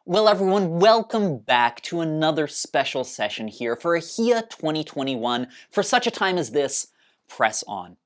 Well, everyone, welcome back to another special session here for AHEA 2021. For such a time as this, press on.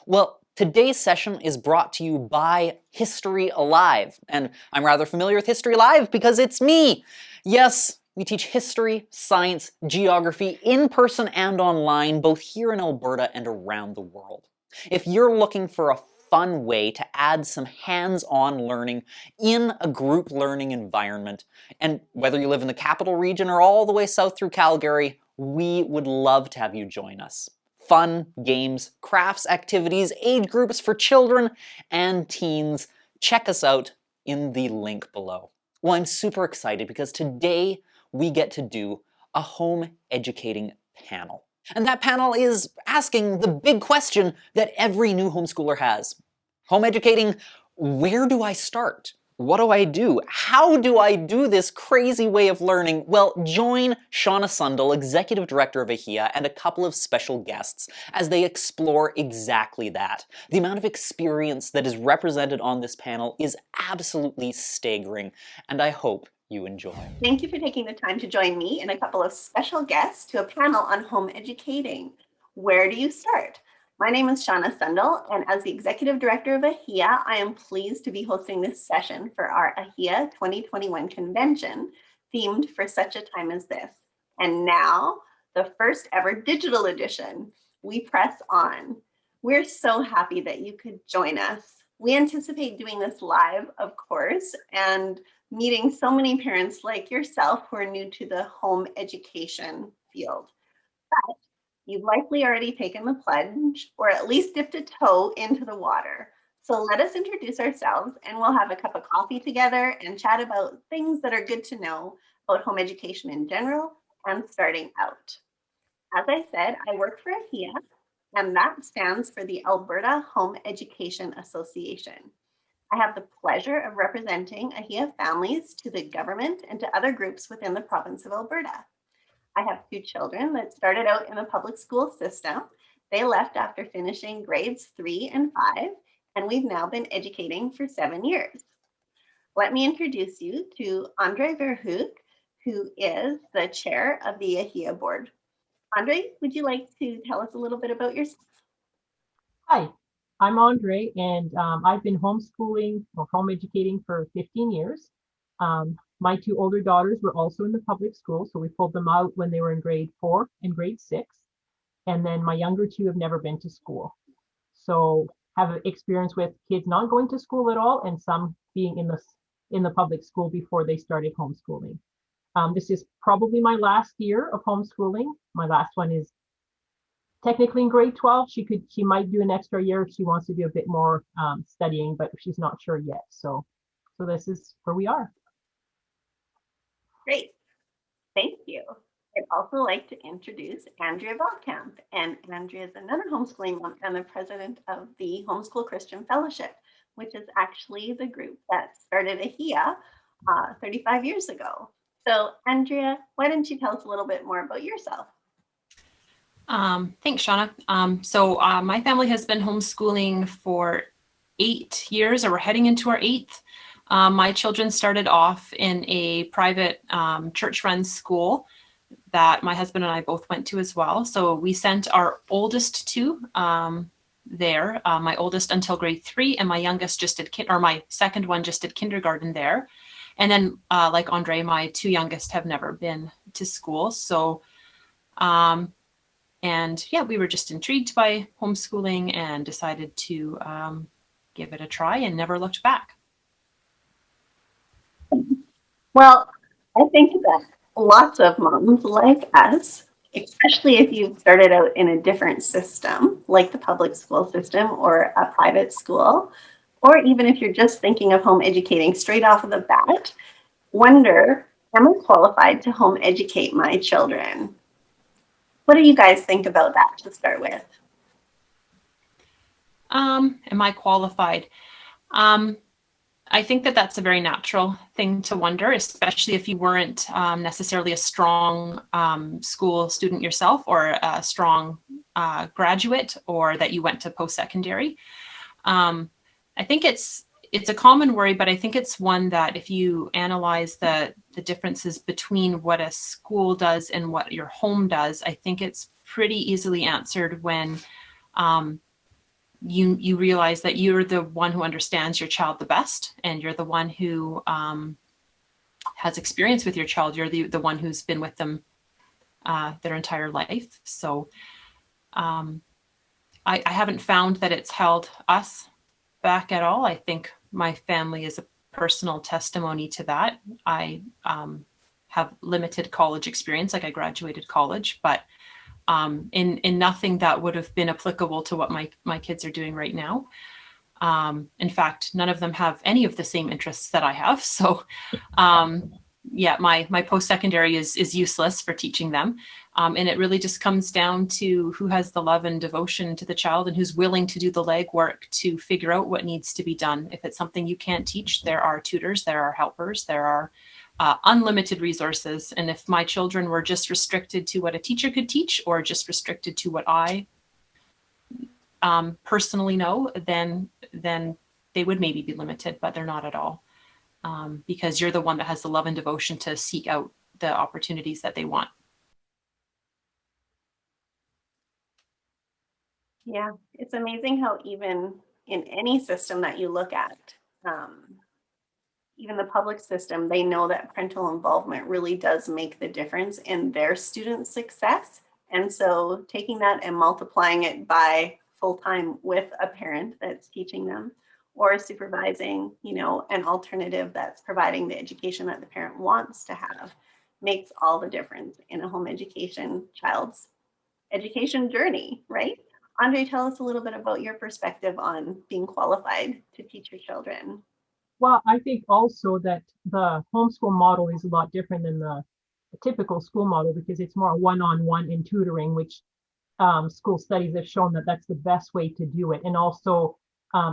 Well, today's session is brought to you by History Alive, and I'm rather familiar with History Alive because it's me. Yes, we teach history, science, geography in person and online, both here in Alberta and around the world. If you're looking for a fun way to add some hands-on learning in a group learning environment, and whether you live in the capital region or all the way south through Calgary, we would love to have you join us. Fun, games, crafts, activities, age groups for children and teens. Check us out in the link below. Well, I'm super excited because today we get to do a home educating panel. And that panel is asking the big question that every new homeschooler has. Home educating, where do I start? What do I do? How do I do this crazy way of learning? Well, join Shauna Sundell, Executive Director of AHEA, and a couple of special guests as they explore exactly that. The amount of experience that is represented on this panel is absolutely staggering, and I hope you enjoy. Thank you for taking the time to join me and a couple of special guests to a panel on home educating. Where do you start? My name is Shauna Sundell, and as the Executive Director of AHEA, I am pleased to be hosting this session for our AHEA 2021 convention, themed for such a time as this. And now, the first ever digital edition, we press on. We're so happy that you could join us. We anticipate doing this live, of course, and meeting so many parents like yourself who are new to the home education field. But you've likely already taken the plunge or at least dipped a toe into the water. So let us introduce ourselves and we'll have a cup of coffee together and chat about things that are good to know about home education in general and starting out. As I said, I work for AHEA, and that stands for the Alberta Home Education Association. I have the pleasure of representing AHEA families to the government and to other groups within the province of Alberta. I have two children that started out in the public school system. They left after finishing grades 3 and 5, and we've now been educating for 7 years. Let me introduce you to Andre Verhoek, who is the chair of the AHEA board. Andre, would you like to tell us a little bit about yourself? Hi, I'm Andre, and I've been homeschooling or home educating for 15 years. My two older daughters were also in the public school, so we pulled them out when they were in grade 4 and grade 6. And then my younger two have never been to school. So have experience with kids not going to school at all and some being in the public school before they started homeschooling. This is probably my last year of homeschooling. My last one is technically in grade 12. She might do an extra year if she wants to do a bit more studying, but she's not sure yet. So this is where we are. Great, thank you. I'd also like to introduce Andrea Vaughkamp, and Andrea is another homeschooling mom and the president of the Homeschool Christian Fellowship, which is actually the group that started AHEA 35 years ago. So Andrea, why don't you tell us a little bit more about yourself? Thanks, Shauna. So my family has been homeschooling for 8 years, or we're heading into our 8th. My children started off in a private church-run school that my husband and I both went to as well. So we sent our oldest two there, my oldest until grade 3, and my youngest just did my second one just did kindergarten there. And then, like Andre, my two youngest have never been to school. So, and yeah, we were just intrigued by homeschooling and decided to give it a try and never looked back. Well, I think that lots of moms like us, especially if you've started out in a different system, like the public school system or a private school, or even if you're just thinking of home educating straight off of the bat, wonder, am I qualified to home educate my children? What do you guys think about that to start with? Am I qualified? I think that that's a very natural thing to wonder, especially if you weren't necessarily a strong school student yourself, or a strong graduate, or that you went to post-secondary. I think it's it's a common worry, but I think it's one that if you analyze the differences between what a school does and what your home does, I think it's pretty easily answered when you realize that you're the one who understands your child the best, and you're the one who has experience with your child. You're the one who's been with them their entire life. So I haven't found that it's held us back at all. I think my family is a personal testimony to that. I have limited college experience, like I graduated college, but in nothing that would have been applicable to what my kids are doing right now. In fact, none of them have any of the same interests that I have. So yeah, my post-secondary is useless for teaching them. And it really just comes down to who has the love and devotion to the child and who's willing to do the legwork to figure out what needs to be done. If it's something you can't teach, there are tutors, there are helpers, there are unlimited resources. And if my children were just restricted to what a teacher could teach, or just restricted to what I personally know, then they would maybe be limited, but they're not at all. Because you're the one that has the love and devotion to seek out the opportunities that they want. Yeah, it's amazing how even in any system that you look at, even the public system, they know that parental involvement really does make the difference in their students' success. And so taking that and multiplying it by full-time with a parent that's teaching them, or supervising, an alternative that's providing the education that the parent wants to have, makes all the difference in a home education child's education journey, right? Andre, tell us a little bit about your perspective on being qualified to teach your children. Well, I think also that the homeschool model is a lot different than the typical school model, because it's more one-on-one in tutoring, which school studies have shown that that's the best way to do it. And also,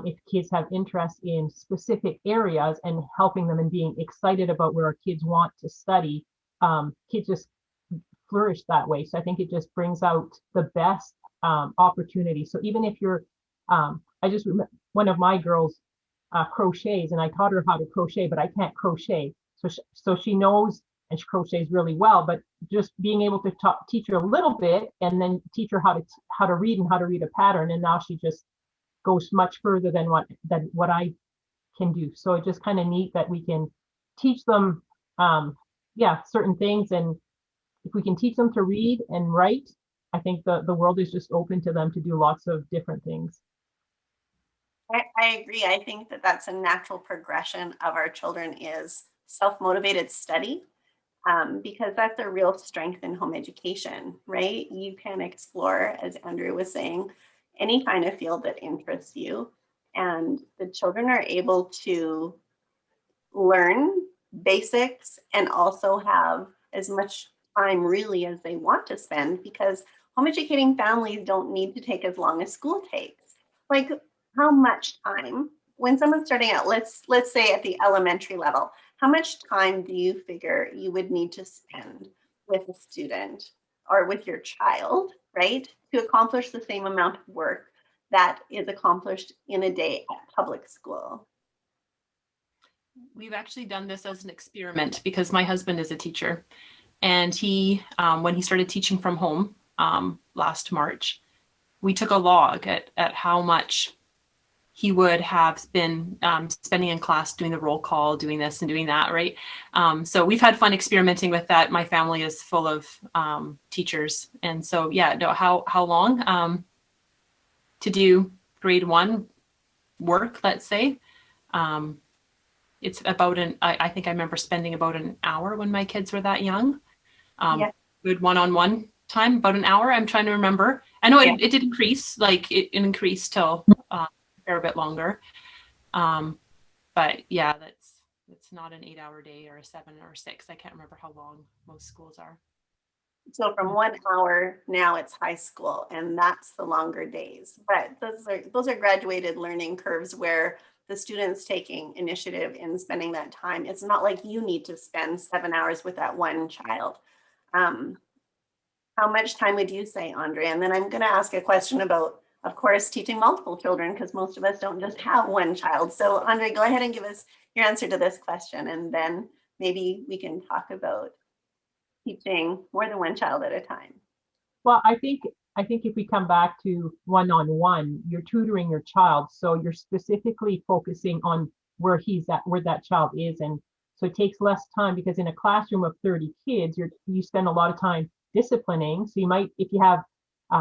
if kids have interest in specific areas and helping them and being excited about where our kids want to study, kids just flourish that way. So I think it just brings out the best opportunity. So even if you're, I just remember one of my girls crochets, and I taught her how to crochet, but I can't crochet. So she knows, and she crochets really well, but just being able to teach her a little bit, and then teach her how to read and how to read a pattern, and now she just goes much further than what I can do. So it's just kind of neat that we can teach them certain things, and if we can teach them to read and write, I think the world is just open to them to do lots of different things. I agree. I think that that's a natural progression of our children, is self-motivated study, because that's a real strength in home education, right? You can explore, as Andrew was saying, any kind of field that interests you, and the children are able to learn basics and also have as much time really as they want to spend, because home educating families don't need to take as long as school takes. Like, how much time, when someone's starting out, let's say at the elementary level, how much time do you figure you would need to spend with a student or with your child, right, to accomplish the same amount of work that is accomplished in a day at public school? We've actually done this as an experiment because my husband is a teacher, and he, when he started teaching from home last March, we took a log at how much he would have been spending in class doing the roll call, doing this and doing that, right? So we've had fun experimenting with that. My family is full of teachers. And so, yeah, no, how long to do grade 1 work, let's say. It's about I think I remember spending about an hour when my kids were that young. Good one-on-one time, about an hour. I'm trying to remember. I know it did increase, like it increased till a fair bit longer. But yeah, that's not an 8-hour day or a 7 or 6. I can't remember how long most schools are. So from 1 hour, now it's high school, and that's the longer days. But those are graduated learning curves where the student's taking initiative in spending that time. It's not like you need to spend 7 hours with that one child. How much time would you say, Andre? And then I'm going to ask a question about of course, teaching multiple children, because most of us don't just have one child. So Andre, go ahead and give us your answer to this question, and then maybe we can talk about teaching more than one child at a time. Well, I think if we come back to one-on-one, you're tutoring your child, so you're specifically focusing on where he's at, where that child is, and so it takes less time, because in a classroom of 30 kids, you spend a lot of time disciplining. So you might, if you have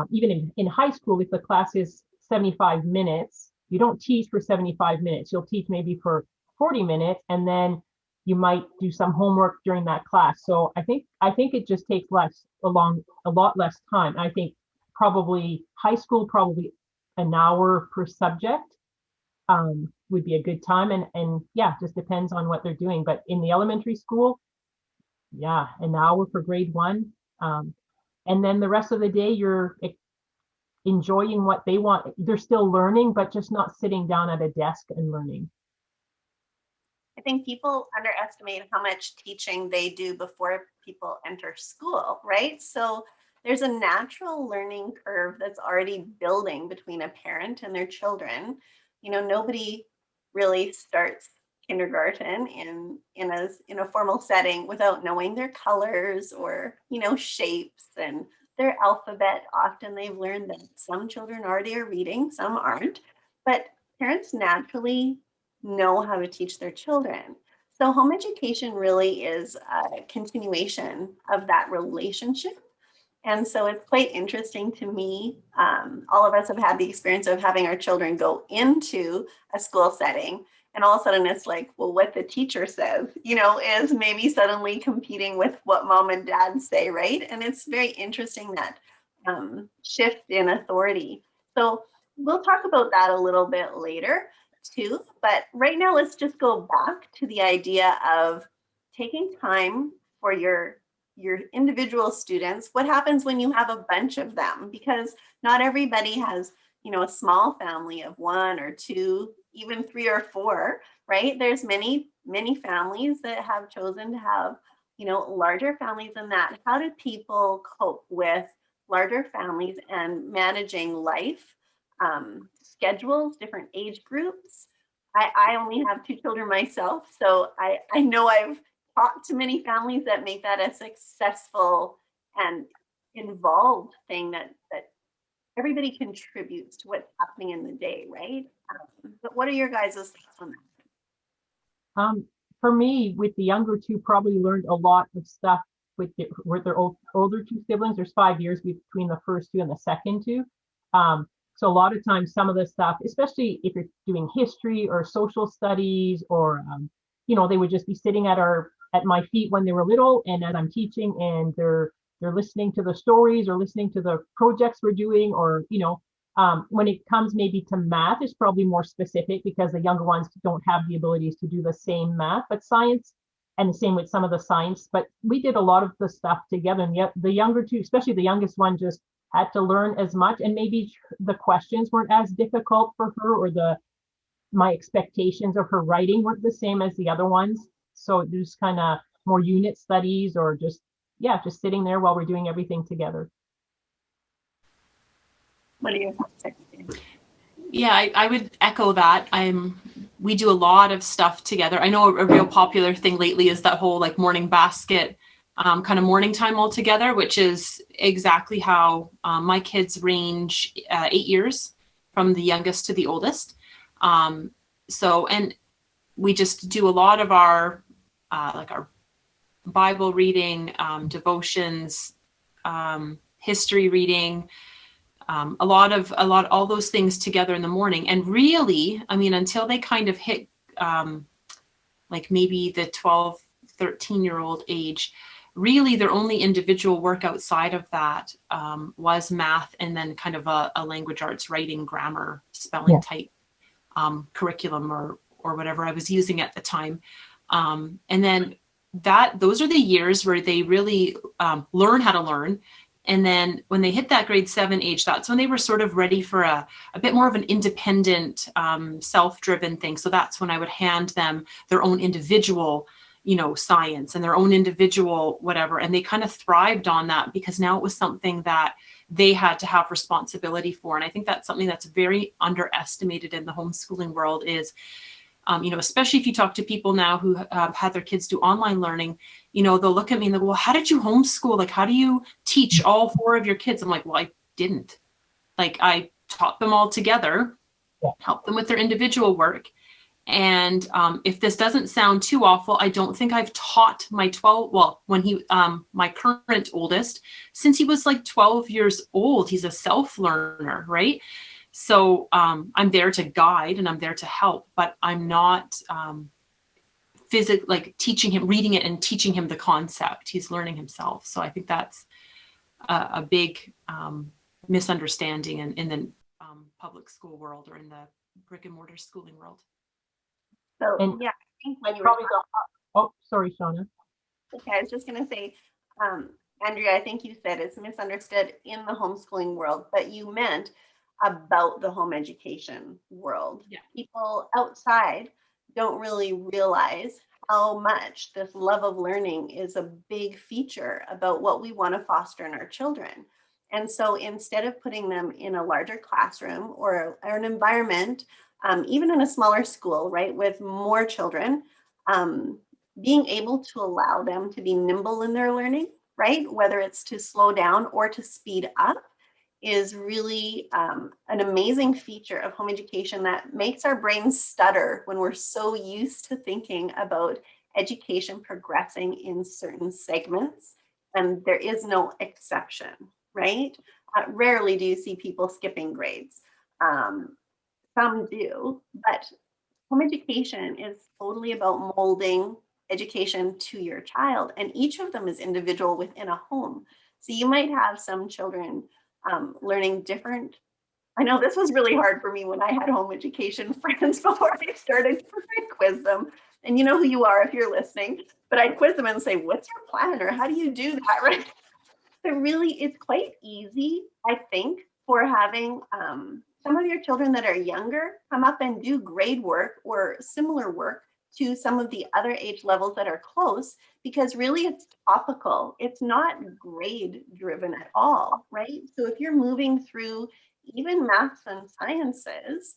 even in high school, if the class is 75 minutes, you don't teach for 75 minutes. You'll teach maybe for 40 minutes, and then you might do some homework during that class. So I think it just takes a lot less time. I think probably high school, probably an hour per subject would be a good time. And yeah, just depends on what they're doing. But in the elementary school, yeah, an hour for grade 1. And then the rest of the day, you're enjoying what they want. They're still learning, but just not sitting down at a desk and learning. I think people underestimate how much teaching they do before people enter school, right? So there's a natural learning curve that's already building between a parent and their children. You know, nobody really starts kindergarten in a formal setting without knowing their colors or, you know, shapes and their alphabet. Often they've learned that some children already are reading, some aren't, but parents naturally know how to teach their children. So home education really is a continuation of that relationship. And so it's quite interesting to me. All of us have had the experience of having our children go into a school setting, and all of a sudden it's like, well, what the teacher says, you know, is maybe suddenly competing with what mom and dad say, right? And it's very interesting, that shift in authority. So we'll talk about that a little bit later too. But right now, let's just go back to the idea of taking time for your individual students. What happens when you have a bunch of them? Because not everybody has, you know, a small family of 1 or 2, even 3 or 4, right? There's many families that have chosen to have, you know, larger families than that. How do people cope with larger families and managing life, schedules, different age groups? I only have 2 children myself, so I know I've talked to many families that make that a successful and involved thing, that everybody contributes to what's happening in the day, right? But what are your guys' thoughts on that? For me, with the younger 2, probably learned a lot of stuff with their older 2 siblings. There's 5 years between the first 2 and the second 2. So a lot of times, some of the stuff, especially if you're doing history or social studies, or you know, they would just be sitting at my feet when they were little, and as I'm teaching, and they're listening to the stories or listening to the projects we're doing, or you know, when it comes maybe to math, it's probably more specific, because the younger ones don't have the abilities to do the same math, but science, and the same with some of the science. But we did a lot of the stuff together, and yet the younger 2, especially the youngest one, just had to learn as much, and maybe the questions weren't as difficult for her, or my expectations of her writing weren't the same as the other ones. So there's kind of more unit studies, or just sitting there while we're doing everything together. What do you think? Yeah, I would echo that. We do a lot of stuff together. I know a real popular thing lately is that whole like morning basket, kind of morning time all together, which is exactly how my kids range 8 years from the youngest to the oldest. So, and we just do a lot of our our Bible reading, devotions, history reading, all those things together in the morning. And really, I mean, until they kind of hit like maybe the 12, 13-year-old age, really their only individual work outside of that was math, and then kind of a language arts, writing, grammar, spelling type curriculum or whatever I was using at the time. And then those are the years where they really learn how to learn. And then when they hit that grade 7 age, that's when they were sort of ready for a bit more of an independent, self-driven thing. So that's when I would hand them their own individual, you know, science and their own individual whatever. And they kind of thrived on that, because now it was something that they had to have responsibility for. And I think that's something that's very underestimated in the homeschooling world is, especially if you talk to people now who had their kids do online learning, they'll look at me and they'll go, well, how did you homeschool? Like, how do you teach all 4 of your kids? I'm like, well, I didn't. Like, I taught them all together, helped them with their individual work. And if this doesn't sound too awful, I don't think I've taught my my current oldest, since he was like 12 years old. He's a self-learner, right? So I'm there to guide and I'm there to help, but I'm not like teaching him, reading it and teaching him the concept. He's learning himself. So I think that's a big misunderstanding in the public school world or in the brick and mortar schooling world. So And yeah, I think when you were probably oh, sorry, Shauna. okay, I was just going to say, Andrea, I think you said it's misunderstood in the homeschooling world, but you meant about the home education world. Yeah. People outside don't really realize how much this love of learning is a big feature about what we want to foster in our children. And so instead of putting them in a larger classroom or an environment, even in a smaller school, right, with more children, being able to allow them to be nimble in their learning, right, whether it's to slow down or to speed up, is really an amazing feature of home education that makes our brains stutter when we're so used to thinking about education progressing in certain segments, and there is no exception, right? Rarely do you see people skipping grades. Some do, but home education is totally about molding education to your child, and each of them is individual within a home. So you might have some children learning different. I know this was really hard for me when I had home education friends before I started to quiz them. And you know who you are if you're listening, but I'd quiz them and say, what's your plan? Or how do you do that, right? So really, it's quite easy, I think, for having some of your children that are younger come up and do grade work or similar work to some of the other age levels that are close, because really it's topical. It's not grade driven at all, right? So if you're moving through even maths and sciences,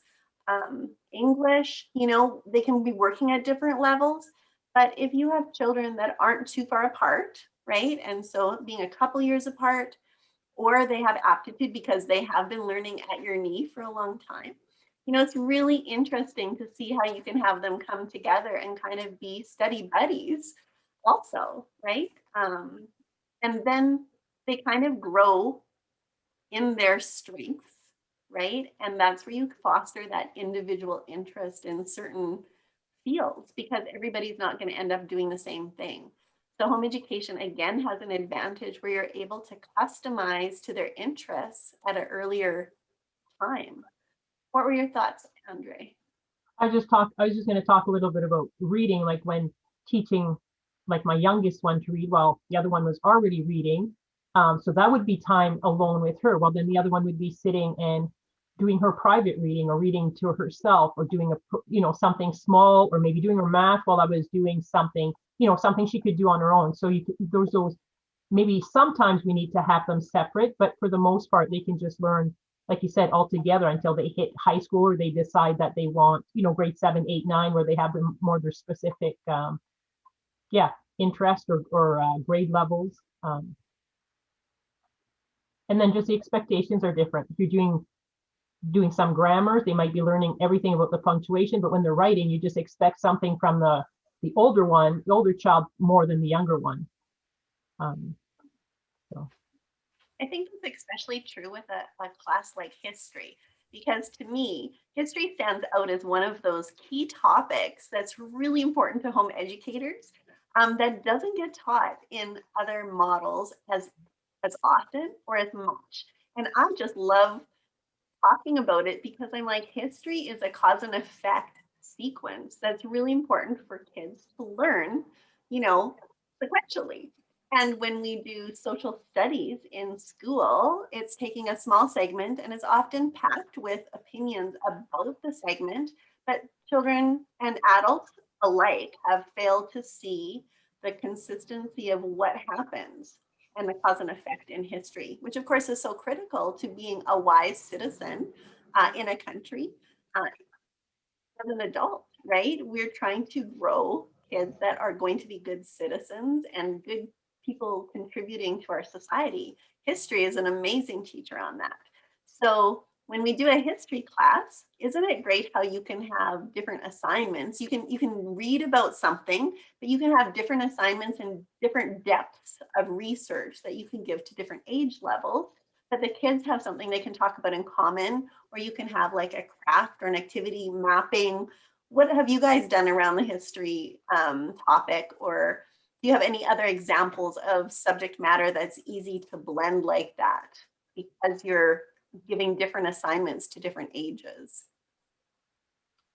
English, they can be working at different levels. But if you have children that aren't too far apart, right? And so being a couple years apart, or they have aptitude because they have been learning at your knee for a long time. It's really interesting to see how you can have them come together and kind of be study buddies also, right? And then they kind of grow in their strengths, right? And that's where you foster that individual interest in certain fields, because everybody's not going to end up doing the same thing. So home education, again, has an advantage where you're able to customize to their interests at an earlier time. What were your thoughts, Andre? I was just going to talk a little bit about reading, like when teaching, like my youngest one to read, while the other one was already reading. So that would be time alone with her. Well, then the other one would be sitting and doing her private reading or reading to herself or doing something small, or maybe doing her math while I was doing something, something she could do on her own. So there's those, maybe sometimes we need to have them separate, but for the most part, they can just learn, like you said, all together until they hit high school, or they decide that they want, grade 7, 8, 9, where they have more their specific, interest or grade levels. And then just the expectations are different. If you're doing some grammars, they might be learning everything about the punctuation, but when they're writing, you just expect something from the older child more than the younger one. So. I think that's especially true with a class like history, because to me, history stands out as one of those key topics that's really important to home educators, that doesn't get taught in other models as often or as much. And I just love talking about it because I'm like, history is a cause and effect sequence that's really important for kids to learn, sequentially. And when we do social studies in school, it's taking a small segment and it's often packed with opinions about the segment, but children and adults alike have failed to see the consistency of what happens. and the cause and effect in history, which of course is so critical to being a wise citizen in a country. As an adult, right? We're trying to grow kids that are going to be good citizens and good people contributing to our society. History is an amazing teacher on that. So when we do a history class, isn't it great how you can have different assignments? You can read about something, but you can have different assignments and different depths of research that you can give to different age levels, that the kids have something they can talk about in common, or you can have like a craft or an activity mapping. What have you guys done around the history topic? Or do you have any other examples of subject matter that's easy to blend like that because you're giving different assignments to different ages?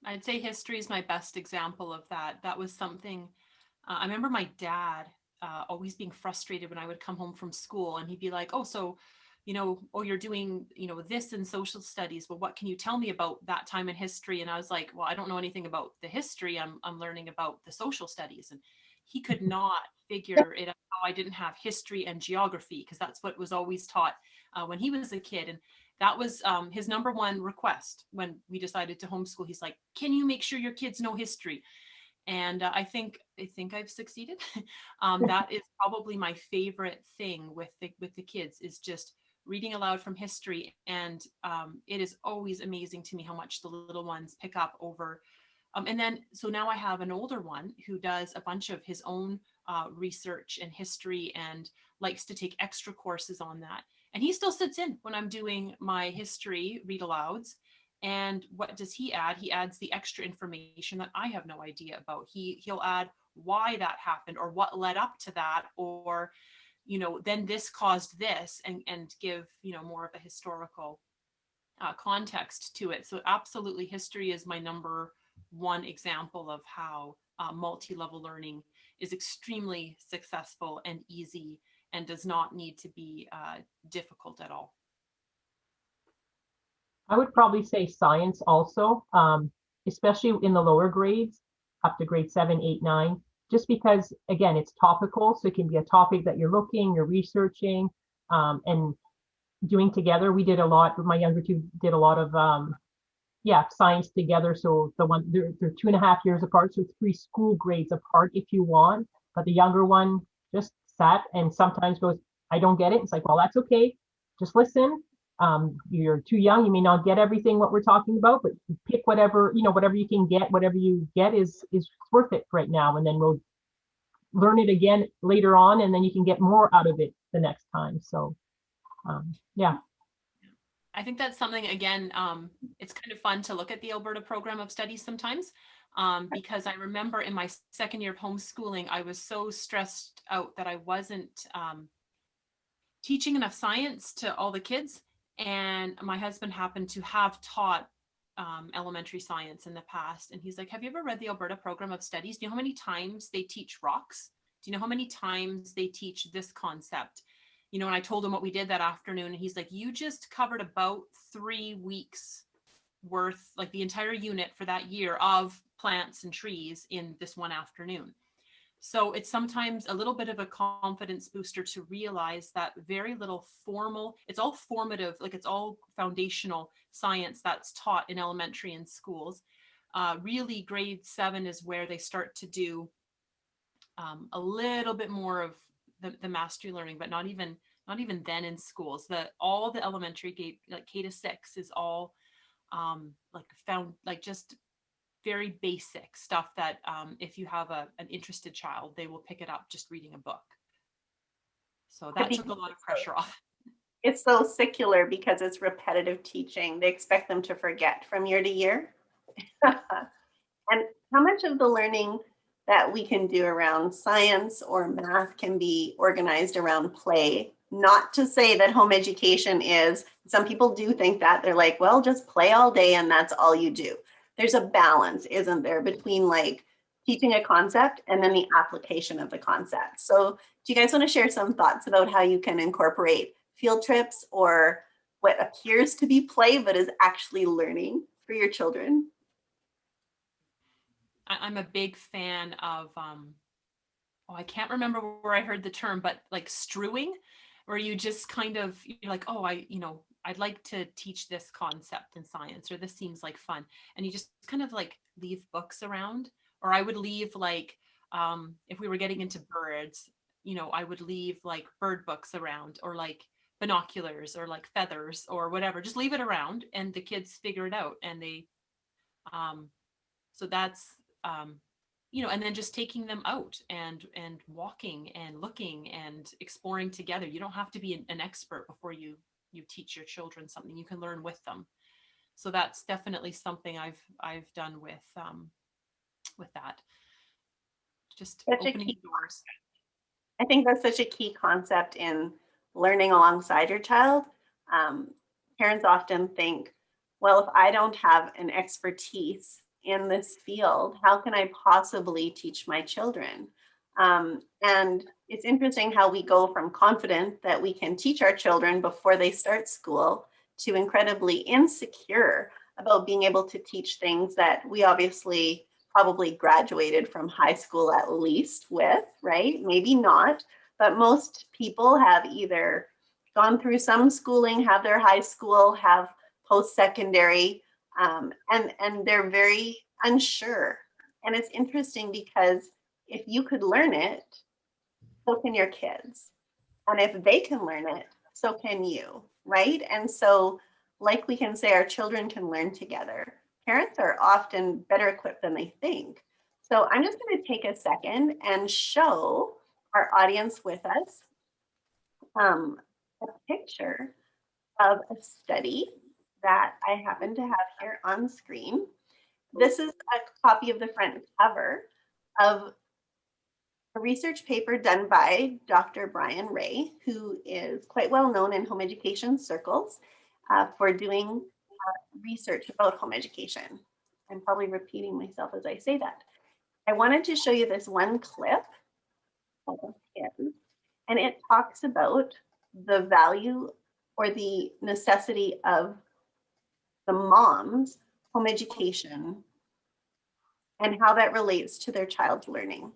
I'd say history is my best example of that. That was something, I remember my dad always being frustrated when I would come home from school and he'd be like, oh, so, oh, you're doing, this in social studies. Well, what can you tell me about that time in history? And I was like, well, I don't know anything about the history. I'm learning about the social studies. And he could not figure it out how I didn't have history and geography, because that's what was always taught when he was a kid. And that was his number one request when we decided to homeschool. He's like, can you make sure your kids know history? And I think I've succeeded. That is probably my favorite thing with the kids, is just reading aloud from history. And it is always amazing to me how much the little ones pick up over. And then, so now I have an older one who does a bunch of his own research and history and likes to take extra courses on that. And he still sits in when I'm doing my history read alouds. And what does he add? He adds the extra information that I have no idea about. He'll add why that happened, or what led up to that, or then this caused this, and give more of a historical context to it. So absolutely, history is my number one example of how multi-level learning is extremely successful and easy, and does not need to be difficult at all. I would probably say science also, especially in the lower grades, up to grade 7, 8, 9, just because, again, it's topical. So it can be a topic that you're researching, and doing together. We did a lot, my younger two did a lot of, science together. So they're 2.5 years apart. So it's 3 school grades apart if you want. But the younger one just sat and sometimes goes, I don't get it. It's like, well, that's okay. Just listen. You're too young, you may not get everything what we're talking about, but pick whatever you can get. Whatever you get is worth it right now, and then we'll learn it again later on, and then you can get more out of it the next time. So yeah, I think that's something, again, it's kind of fun to look at the Alberta Program of Studies sometimes, because I remember in my second year of homeschooling, I was so stressed out that I wasn't teaching enough science to all the kids. And my husband happened to have taught elementary science in the past. And he's like, have you ever read the Alberta Program of Studies? Do you know how many times they teach rocks? Do you know how many times they teach this concept? And I told him what we did that afternoon. And he's like, you just covered about 3 weeks worth, like the entire unit for that year of plants and trees in this one afternoon. So it's sometimes a little bit of a confidence booster to realize that very little formal, it's all formative, like it's all foundational science that's taught in elementary and schools. Really, grade 7 is where they start to do a little bit more of the mastery learning, but not even then in schools. All the elementary like K to 6 is all just very basic stuff that if you have an interested child, they will pick it up just reading a book. So that took a lot of pressure off. It's so secular because it's repetitive teaching. They expect them to forget from year to year. And how much of the learning that we can do around science or math can be organized around play? Not to say that home education is, some people do think that. They're like, well, just play all day and that's all you do. There's a balance, isn't there, between like teaching a concept and then the application of the concept. So do you guys want to share some thoughts about how you can incorporate field trips or what appears to be play but is actually learning for your children? I'm a big fan of I can't remember where I heard the term, but like strewing, where you just kind of, you're like, oh, I'd like to teach this concept in science, or this seems like fun. And you just kind of like leave books around, or I would leave like, if we were getting into birds, I would leave like bird books around, or like binoculars, or like feathers, or whatever, just leave it around and the kids figure it out. And um, so that's, and then just taking them out and walking and looking and exploring together. You don't have to be an expert before you teach your children something. You can learn with them. So that's definitely something I've done with that. Just Such a opening key, doors. I think that's such a key concept in learning alongside your child. Um, Parents often think, well, if I don't have an expertise in this field, how can I possibly teach my children? And it's interesting how we go from confident that we can teach our children before they start school to incredibly insecure about being able to teach things that we obviously probably graduated from high school at least with, right? Maybe not, but most people have either gone through some schooling, have their high school, have post-secondary, and they're very unsure. And it's interesting because if you could learn it, so can your kids. And if they can learn it, so can you, right? And so, like we can say, our children can learn together. Parents are often better equipped than they think. So I'm just going to take a second and show our audience with us a picture of a study that I happen to have here on screen. This is a copy of the front cover of a research paper done by Dr. Brian Ray, who is quite well known in home education circles for doing research about home education. I'm probably repeating myself as I say that. I wanted to show you this one clip of his, and it talks about the value or the necessity of the mom's home education and how that relates to their child's learning.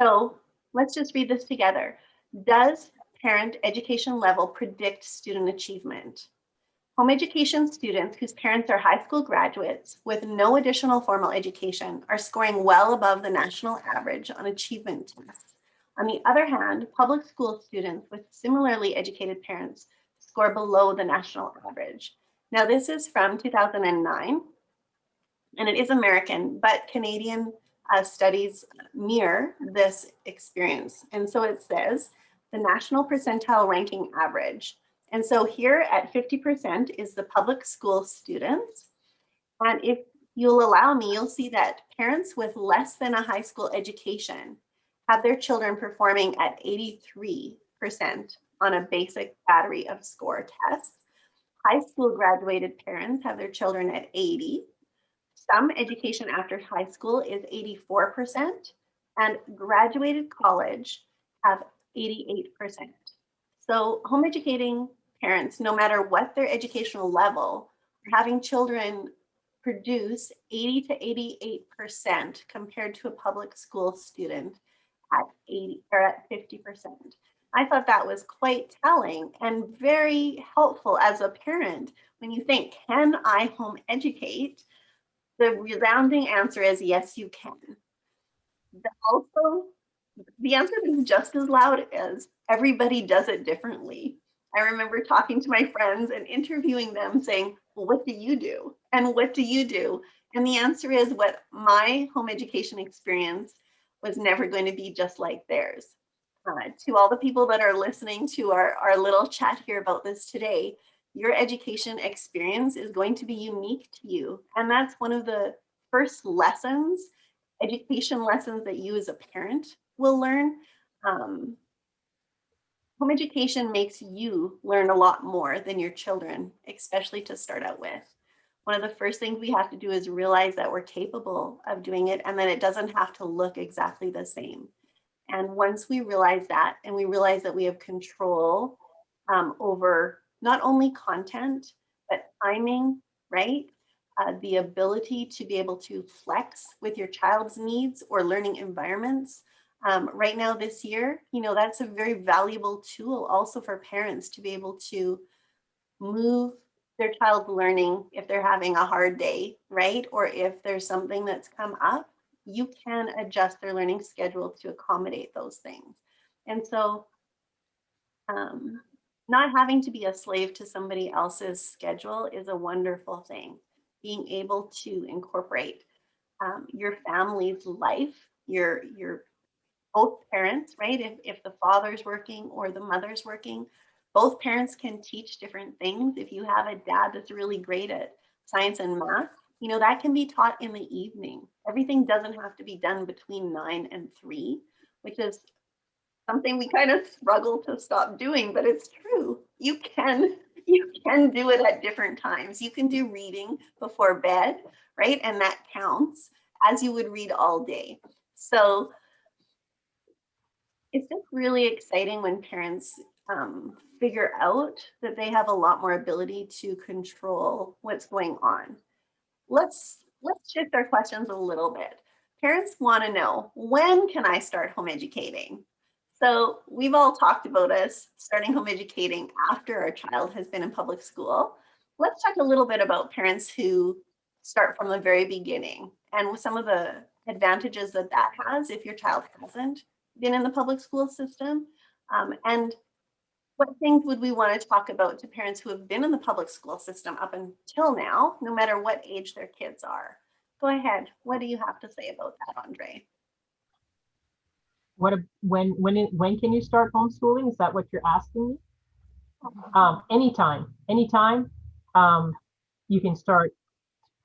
So let's just read this together. Does parent education level predict student achievement? Home education students whose parents are high school graduates with no additional formal education are scoring well above the national average on achievement tests. On the other hand, public school students with similarly educated parents score below the national average. Now, this is from 2009, and it is American, but Canadian studies mirror this experience. And so it says the national percentile ranking average. And so here at 50% is the public school students. And if you'll allow me, you'll see that parents with less than a high school education have their children performing at 83% on a basic battery of score tests. High school graduated parents have their children at 80. Some education after high school is 84%, and graduated college have 88%. So home educating parents, no matter what their educational level, are having children produce 80 to 88% compared to a public school student at 80 or at 50%. I thought that was quite telling and very helpful as a parent when you think, can I home educate? The resounding answer is yes, you can. Also, the answer is just as loud as everybody does it differently. I remember talking to my friends and interviewing them saying, well, what do you do? And what do you do? And the answer is what my home education experience was never going to be just like theirs. To all the people that are listening to our little chat here about this today, your education experience is going to be unique to you. And that's one of the first lessons, education lessons that you as a parent will learn. Home education makes you learn a lot more than your children, especially to start out with. One of the first things we have to do is realize that we're capable of doing it and that it doesn't have to look exactly the same. And once we realize that, and we realize that we have control over not only content, but timing, right? The ability to be able to flex with your child's needs or learning environments, Right now this year, that's a very valuable tool also for parents to be able to move their child's learning if they're having a hard day, right? Or if there's something that's come up, you can adjust their learning schedule to accommodate those things. And so not having to be a slave to somebody else's schedule is a wonderful thing. Being able to incorporate your family's life, your both parents, right? If the father's working or the mother's working, both parents can teach different things. If you have a dad that's really great at science and math, that can be taught in the evening. Everything doesn't have to be done between 9 and 3, which is something we kind of struggle to stop doing, but it's true. You can do it at different times. You can do reading before bed, right? And that counts as you would read all day. So it's just really exciting when parents figure out that they have a lot more ability to control what's going on. Let's shift our questions a little bit. Parents want to know, when can I start home educating? So we've all talked about us starting home educating after our child has been in public school. Let's talk a little bit about parents who start from the very beginning and with some of the advantages that has if your child hasn't been in the public school system. And what things would we want to talk about to parents who have been in the public school system up until now, no matter what age their kids are? Go ahead. What do you have to say about that, Andre? When can you start homeschooling? Is that what you're asking me? Anytime. You can start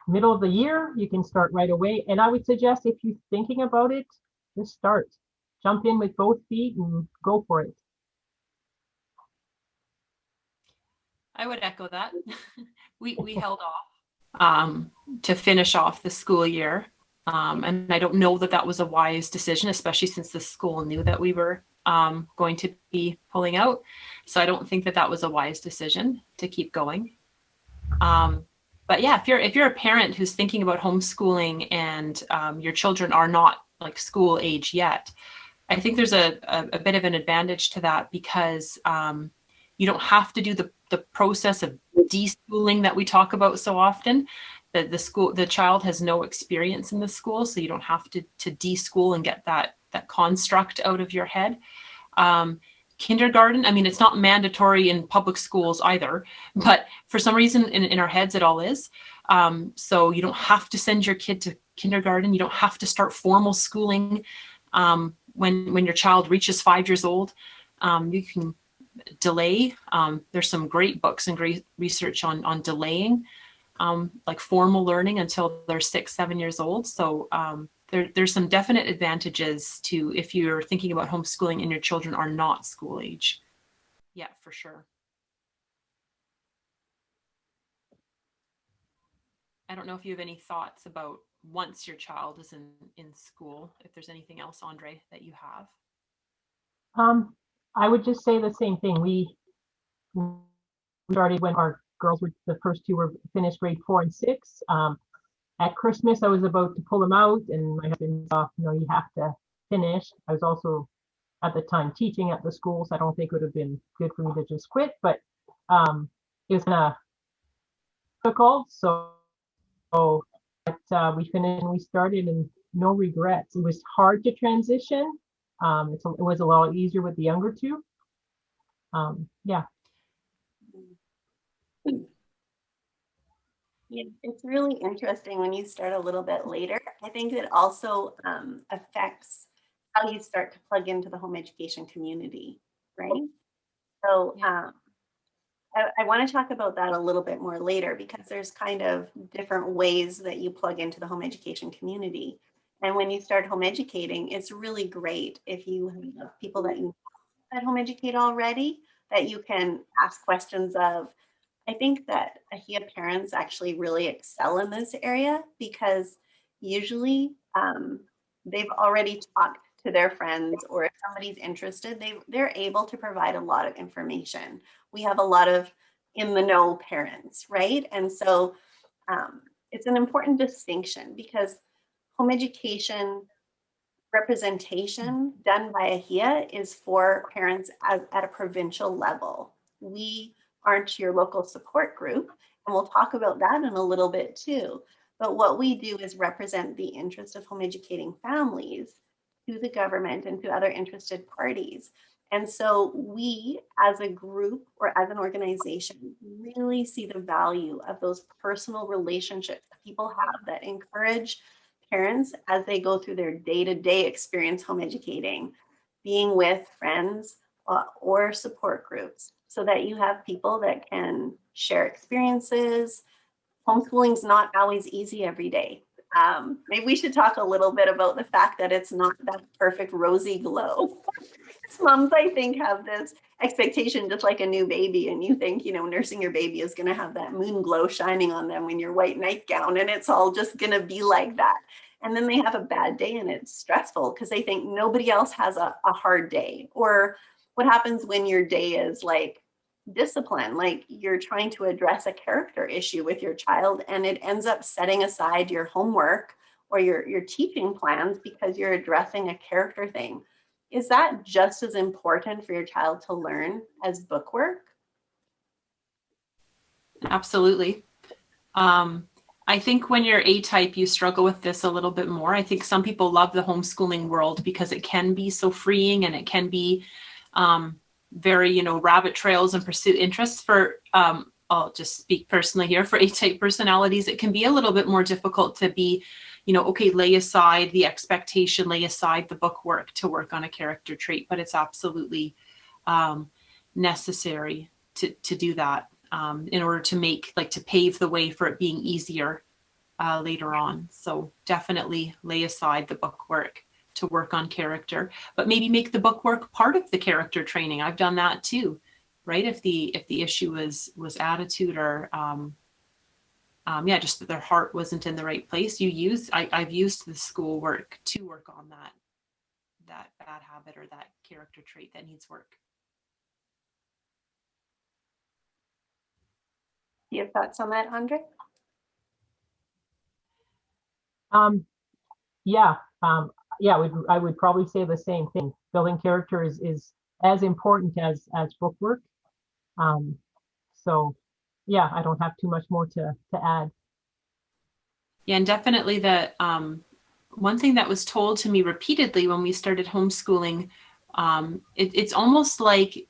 middle of the year, you can start right away. And I would suggest, if you're thinking about it, just start. Jump in with both feet and go for it. I would echo that. We held off to finish off the school year. And I don't know that that was a wise decision, especially since the school knew that we were going to be pulling out. So I don't think that that was a wise decision to keep going. But yeah, if you're a parent who's thinking about homeschooling and your children are not like school age yet, I think there's a bit of an advantage to that, because you don't have to do the process of deschooling that we talk about so often. The child has no experience in the school, so you don't have to deschool and get that construct out of your head. Kindergarten, I mean, it's not mandatory in public schools either, but for some reason in our heads it all is. So you don't have to send your kid to kindergarten. You don't have to start formal schooling when your child reaches 5 years old. You can delay. There's some great books and great research on delaying like formal learning until they're 6, 7 years old. So there's some definite advantages to if you're thinking about homeschooling and your children are not school age. Yeah, for sure. I don't know if you have any thoughts about once your child is in school, if there's anything else, Andre, that you have. I would just say the same thing. We started when our girls were, the first two were finished grade 4 and 6. At Christmas, I was about to pull them out, and my husband said, you have to finish. I was also at the time teaching at the school, so I don't think it would have been good for me to just quit, but it was kind of difficult. So we finished and we started, and no regrets. It was hard to transition. It was a lot easier with the younger two. Yeah. Yeah, it's really interesting when you start a little bit later. I think it also affects how you start to plug into the home education community, right? So I want to talk about that a little bit more later, because there's kind of different ways that you plug into the home education community. And when you start home educating, it's really great if you have people that you that home educate already, that you can ask questions of. I think that AHEA parents actually really excel in this area, because usually they've already talked to their friends, or if somebody's interested, they're able to provide a lot of information. We have a lot of in the know parents, right? And so it's an important distinction, because home education representation done by AHEA is for parents at a provincial level. We aren't your local support group, and we'll talk about that in a little bit too. But what we do is represent the interest of home educating families to the government and to other interested parties. And so we, as a group or as an organization, really see the value of those personal relationships that people have that encourage parents as they go through their day-to-day experience home educating, being with friends or support groups, so that you have people that can share experiences. Homeschooling's not always easy every day. Maybe we should talk a little bit about the fact that it's not that perfect rosy glow. Moms, I think, have this expectation just like a new baby, and you think, you know, nursing your baby is going to have that moon glow shining on them in your white nightgown, and it's all just going to be like that. And then they have a bad day and it's stressful because they think nobody else has a hard day. Or what happens when your day is like discipline, like you're trying to address a character issue with your child, and it ends up setting aside your homework or your teaching plans because you're addressing a character thing. Is that just as important for your child to learn as bookwork? Absolutely. I think when you're A-type, you struggle with this a little bit more. I think some people love the homeschooling world because it can be so freeing, and it can be very, you know, rabbit trails and pursue interests. For I'll just speak personally here, for A-type personalities, it can be a little bit more difficult to be, you know, okay, lay aside the expectation, lay aside the book work to work on a character trait, but it's absolutely necessary to do that in order to make, like, to pave the way for it being easier later on. So definitely lay aside the book work to work on character, but maybe make the book work part of the character training. I've done that too, right? If the issue was attitude or yeah, just that their heart wasn't in the right place. I've used the schoolwork to work on that bad habit or that character trait that needs work. Do you have thoughts on that, Andre? Yeah, I would probably say the same thing. Building character is as important as book work. So yeah, I don't have too much more to add. Yeah, and definitely the one thing that was told to me repeatedly when we started homeschooling, it's almost like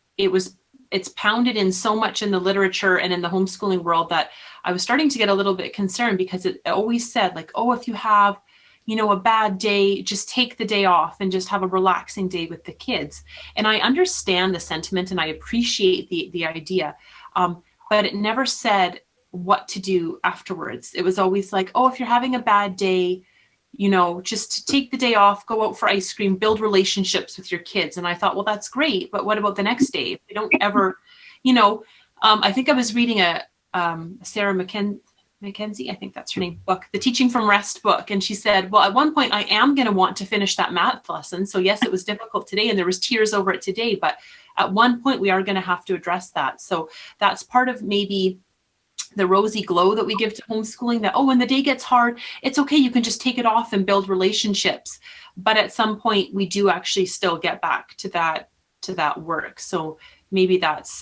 it's pounded in so much in the literature and in the homeschooling world that I was starting to get a little bit concerned, because it always said, like, oh, if you have, you know, a bad day, just take the day off and just have a relaxing day with the kids. And I understand the sentiment and I appreciate the idea, but it never said what to do afterwards. It was always like, oh, if you're having a bad day, you know, just take the day off, go out for ice cream, build relationships with your kids. And I thought, well, that's great, but what about the next day? If they don't ever, you know, I think I was reading a Sarah Mackenzie, I think that's her name, book, the Teaching from Rest book. And she said, well, at one point I am going to want to finish that math lesson. So yes, it was difficult today and there was tears over it today, but at one point we are going to have to address that. So that's part of maybe the rosy glow that we give to homeschooling, that, oh, when the day gets hard, it's okay, you can just take it off and build relationships. But at some point we do actually still get back to that work. So maybe that's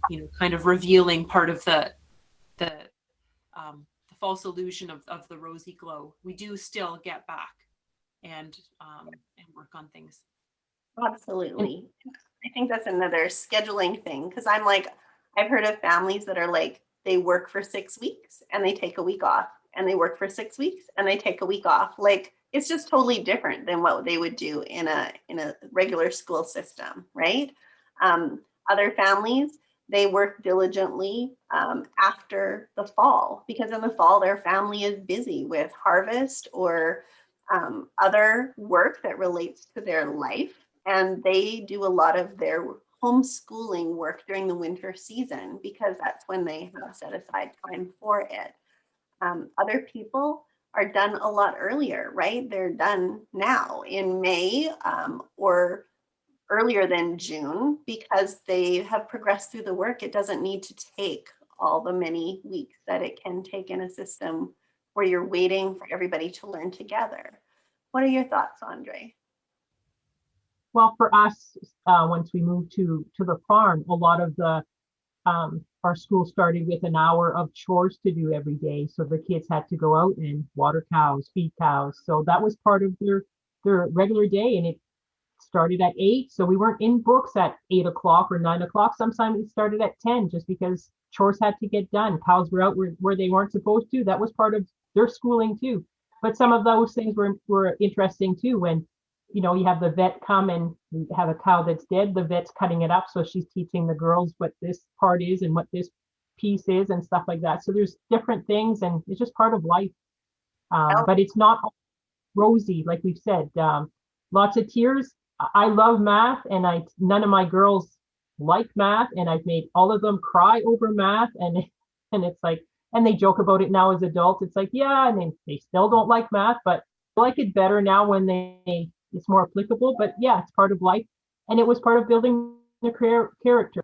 you know, kind of revealing part of the false illusion of the rosy glow. We do still get back and work on things. Absolutely. I think that's another scheduling thing, because I'm like, I've heard of families that are like, they work for 6 weeks and they take a week off, and they work for 6 weeks and they take a week off. Like, it's just totally different than what they would do in a regular school system, right? Other families, they work diligently after the fall, because in the fall their family is busy with harvest or other work that relates to their life, and they do a lot of their homeschooling work during the winter season because that's when they have set aside time for it. Other people are done a lot earlier, right? They're done now in May or earlier than June because they have progressed through the work. It doesn't need to take all the many weeks that it can take in a system where you're waiting for everybody to learn together. What are your thoughts, Andre? Well, for us, once we moved to the farm, a lot of the our school started with an hour of chores to do every day. So the kids had to go out and water cows, feed cows. So that was part of their regular day, and it started at 8. So we weren't in books at 8 o'clock or 9 o'clock. Sometimes it started at 10 just because chores had to get done. Cows were out where they weren't supposed to. That was part of their schooling too. But some of those things were interesting too when you have the vet come and you have a cow that's dead, the vet's cutting it up. So she's teaching the girls what this part is and what this piece is and stuff like that. So there's different things and it's just part of life. Oh, But it's not rosy, like we've said. Lots of tears. I love math, and none of my girls like math, and I've made all of them cry over math, and it's like, and they joke about it now as adults. It's like, yeah, and they still don't like math, but I like it better now when it's more applicable. But yeah, it's part of life, and it was part of building the character.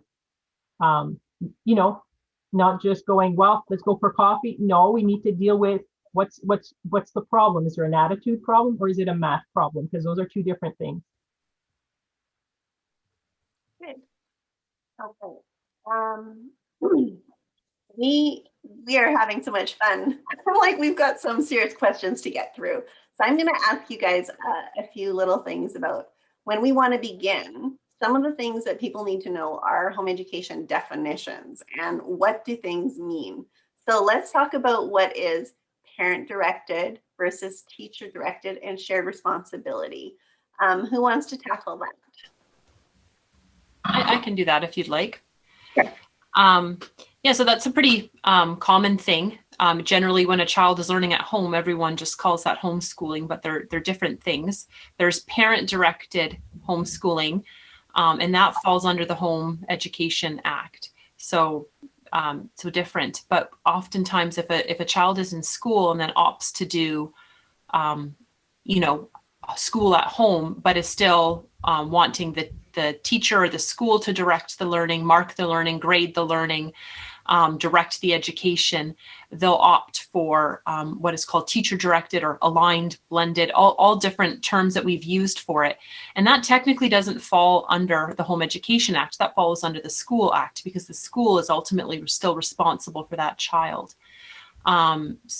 Um, you know, Not just going, well, let's go for coffee. No, we need to deal with what's the problem. Is there an attitude problem or is it a math problem? Because those are two different things. good. Okay. Um, we are having so much fun. Like we've got some serious questions to get through. So I'm going to ask you guys a few little things about when we want to begin. Some of the things that people need to know are home education definitions and what do things mean. So let's talk about what is parent directed versus teacher directed and shared responsibility. Who wants to tackle that? I can do that if you'd like. Sure. Yeah, so that's a pretty common thing. Generally, when a child is learning at home, everyone just calls that homeschooling, but they're different things. There's parent-directed homeschooling, and that falls under the Home Education Act. So different. But oftentimes, if a child is in school and then opts to do, school at home, but is still wanting the teacher or the school to direct the learning, mark the learning, grade the learning, direct the education, they'll opt for what is called teacher directed or aligned, blended, all different terms that we've used for it. And that technically doesn't fall under the Home Education Act. That falls under the School Act because the school is ultimately still responsible for that child. AHEA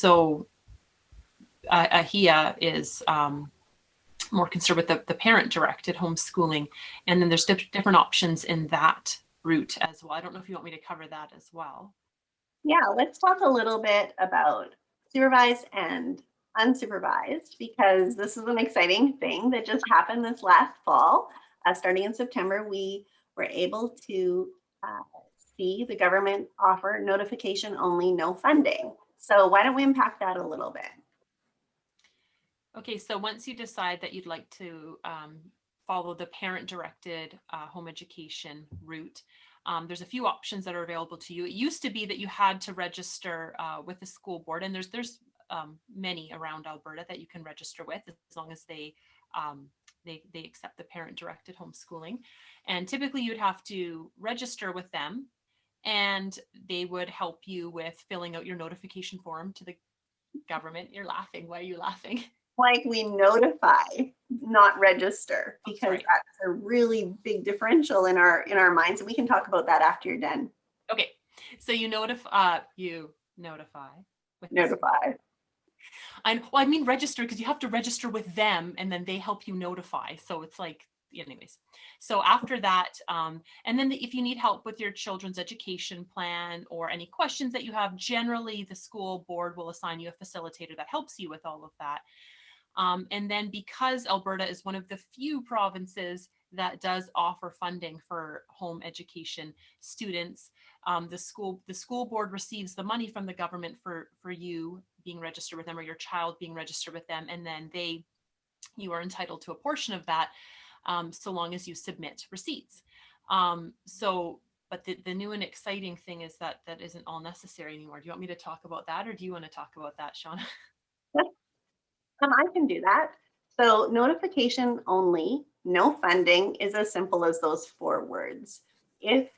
is more concerned with the parent-directed homeschooling. And then there's different options in that route as well. I don't know if you want me to cover that as well. Yeah, let's talk a little bit about supervised and unsupervised, because this is an exciting thing that just happened this last fall. Starting in September, we were able to see the government offer notification only, no funding. So why don't we unpack that a little bit? Okay, so once you decide that you'd like to follow the parent-directed home education route, there's a few options that are available to you. It used to be that you had to register with the school board, and there's many around Alberta that you can register with as long as they accept the parent-directed homeschooling. And typically you'd have to register with them, and they would help you with filling out your notification form to the government. You're laughing. Why are you laughing? Like we notify, not register, because that's a really big differential in our minds. And we can talk about that after you're done. Okay, so you notify. Notify. I mean register, because you have to register with them, and then they help you notify. So it's like, anyways. So after that, and then if you need help with your children's education plan or any questions that you have, generally the school board will assign you a facilitator that helps you with all of that. And then because Alberta is one of the few provinces that does offer funding for home education students, the school board receives the money from the government for you being registered with them or your child being registered with them, and then you are entitled to a portion of that so long as you submit receipts. But the new and exciting thing is that isn't all necessary anymore. Do you want me to talk about that, or do you want to talk about that, Shauna? I can do that. So notification only, no funding is as simple as those 4 words. If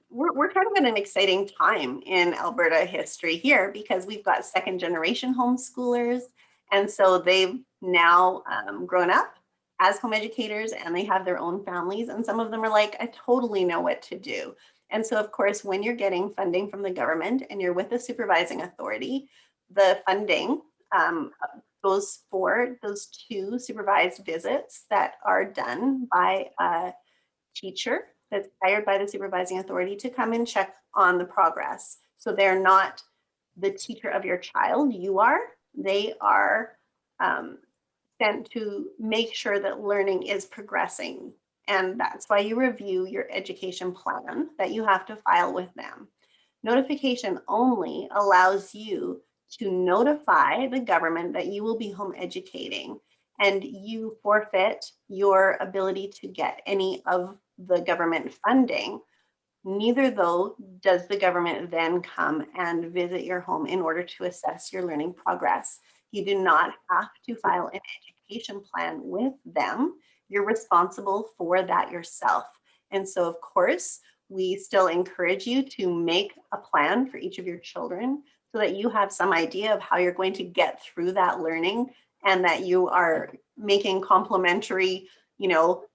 we're kind of in an exciting time in Alberta history here, because we've got 2nd generation homeschoolers, and so they've now grown up as home educators, and they have their own families. And some of them are like, I totally know what to do. And so, of course, when you're getting funding from the government and you're with the supervising authority, the funding goes for those 2 supervised visits that are done by a teacher that's hired by the supervising authority to come and check on the progress. So they're not the teacher of your child, you are. They are sent to make sure that learning is progressing. And that's why you review your education plan that you have to file with them. Notification only allows you to notify the government that you will be home educating, and you forfeit your ability to get any of the government funding. Neither though does the government then come and visit your home in order to assess your learning progress. You do not have to file an education plan with them. You're responsible for that yourself. And so, of course, we still encourage you to make a plan for each of your children so that you have some idea of how you're going to get through that learning, and that you are making complementary,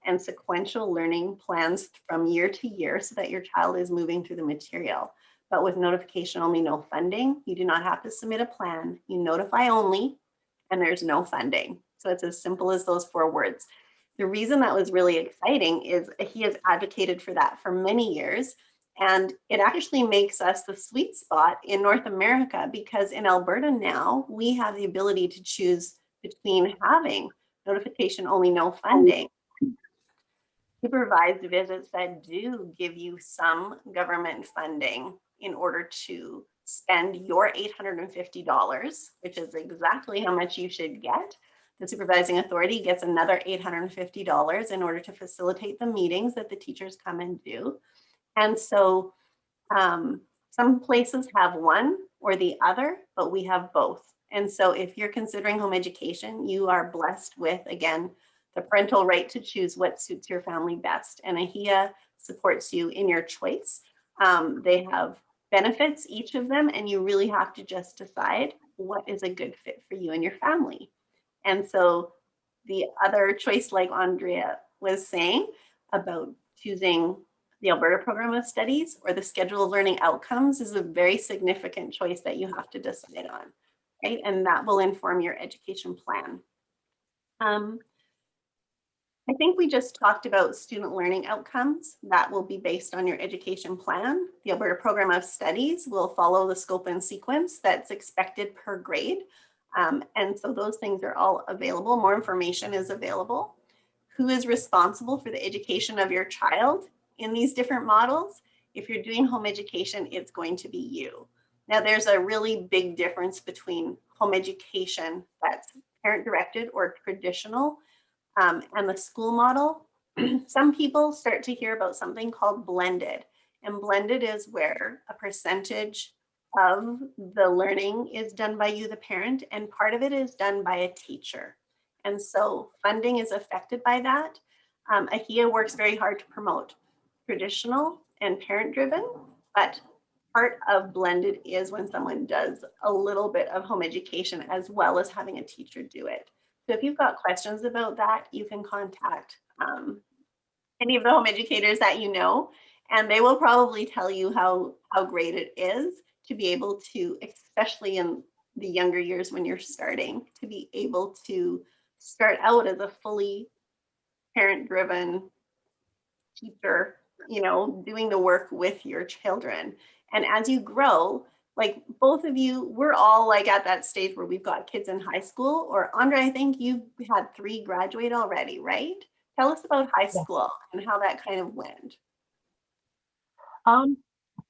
and sequential learning plans from year to year so that your child is moving through the material. But with notification only, no funding, you do not have to submit a plan. You notify only, and there's no funding. So it's as simple as those 4 words. The reason that was really exciting is he has advocated for that for many years. And it actually makes us the sweet spot in North America, because in Alberta now, we have the ability to choose between having notification only, no funding, supervised visits that do give you some government funding in order to spend your $850, which is exactly how much you should get. The supervising authority gets another $850 in order to facilitate the meetings that the teachers come and do. And so some places have one or the other, but we have both. And so if you're considering home education, you are blessed with, again, the parental right to choose what suits your family best. And AHEA supports you in your choice. They have benefits, each of them, and you really have to just decide what is a good fit for you and your family. And so the other choice, like Andrea was saying about choosing the Alberta Program of Studies or the Schedule of Learning Outcomes, is a very significant choice that you have to decide on, right? And that will inform your education plan. I think we just talked about student learning outcomes. That will be based on your education plan. The Alberta Program of Studies will follow the scope and sequence that's expected per grade. And so those things are all available. More information is available. Who is responsible for the education of your child in these different models? If you're doing home education, it's going to be you. Now, there's a really big difference between home education that's parent-directed or traditional and the school model. Some people start to hear about something called blended. And blended is where a percentage of the learning is done by you, the parent, and part of it is done by a teacher. And so funding is affected by that. AHEA works very hard to promote traditional and parent-driven, but part of blended is when someone does a little bit of home education as well as having a teacher do it. So if you've got questions about that, you can contact any of the home educators that you know, and they will probably tell you how great it is to be able to, especially in the younger years when you're starting, to be able to start out as a fully parent-driven teacher, doing the work with your children. And as you grow, like both of you, we're all like at that stage where we've got kids in high school. Or Andre, I think you've had 3 graduate already, right? Tell us about high school and how that kind of went.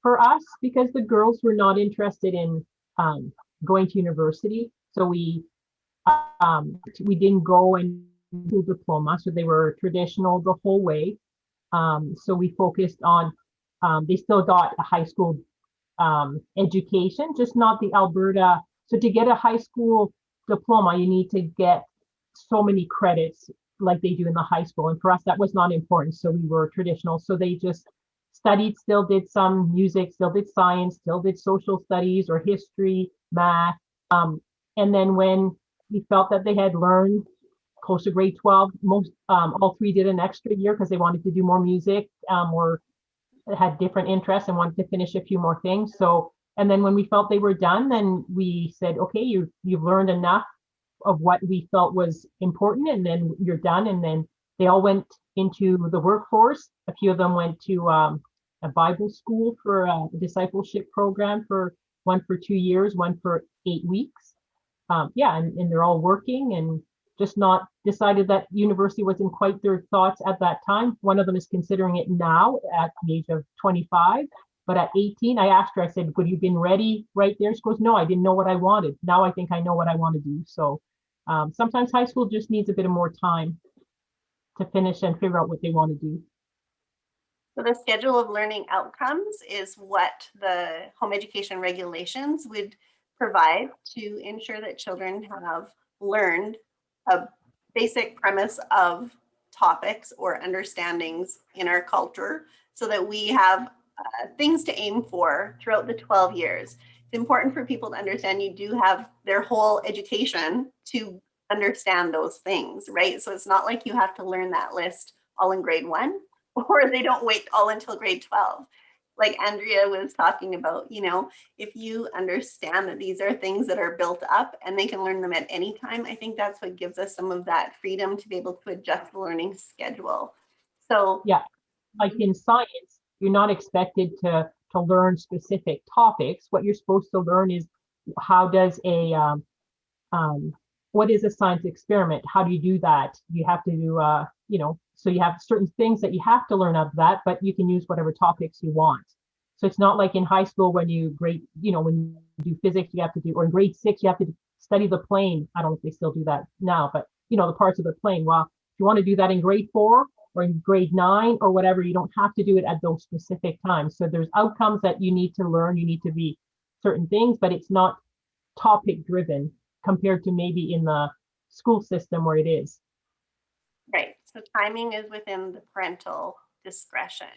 For us, because the girls were not interested in going to university, so we didn't go and do diploma, so they were traditional the whole way. So we focused on, they still got a high school education, just not the Alberta. So to get a high school diploma, you need to get so many credits like they do in the high school. And for us, that was not important. So we were traditional. So they just studied, still did some music, still did science, still did social studies or history, math. And then when we felt that they had learned close to grade 12. Most all three did an extra year because they wanted to do more music, or had different interests and wanted to finish a few more things. So, and then when we felt they were done, then we said, okay, you've learned enough of what we felt was important, and then you're done. And then they all went into the workforce. A few of them went to a Bible school for a discipleship program, for one for 2 years, one for 8 weeks. Yeah, and they're all working and just not decided that university wasn't quite their thoughts at that time. One of them is considering it now at the age of 25. But at 18, I asked her, I said, would you been ready right there? She goes, no, I didn't know what I wanted. Now I think I know what I want to do. So sometimes high school just needs a bit of more time to finish and figure out what they want to do. So the schedule of learning outcomes is what the home education regulations would provide to ensure that children have learned a basic premise of topics or understandings in our culture, so that we have things to aim for throughout the 12 years. It's important for people to understand you do have their whole education to understand those things, right? So it's not like you have to learn that list all in grade 1, or they don't wait all until grade 12. Like Andrea was talking about, if you understand that these are things that are built up and they can learn them at any time, I think that's what gives us some of that freedom to be able to adjust the learning schedule. So yeah, like in science, you're not expected to learn specific topics. What you're supposed to learn is how does what is a science experiment? How do you do that? You have to do, so you have certain things that you have to learn out of that, but you can use whatever topics you want. So it's not like in high school when when you do physics, you have to do, or in grade 6, you have to study the plane. I don't know if they still do that now, but the parts of the plane. Well, if you want to do that in grade 4 or in grade 9 or whatever, you don't have to do it at those specific times. So there's outcomes that you need to learn. You need to be certain things, but it's not topic driven compared to maybe in the school system where it is. right. So timing is within the parental discretion.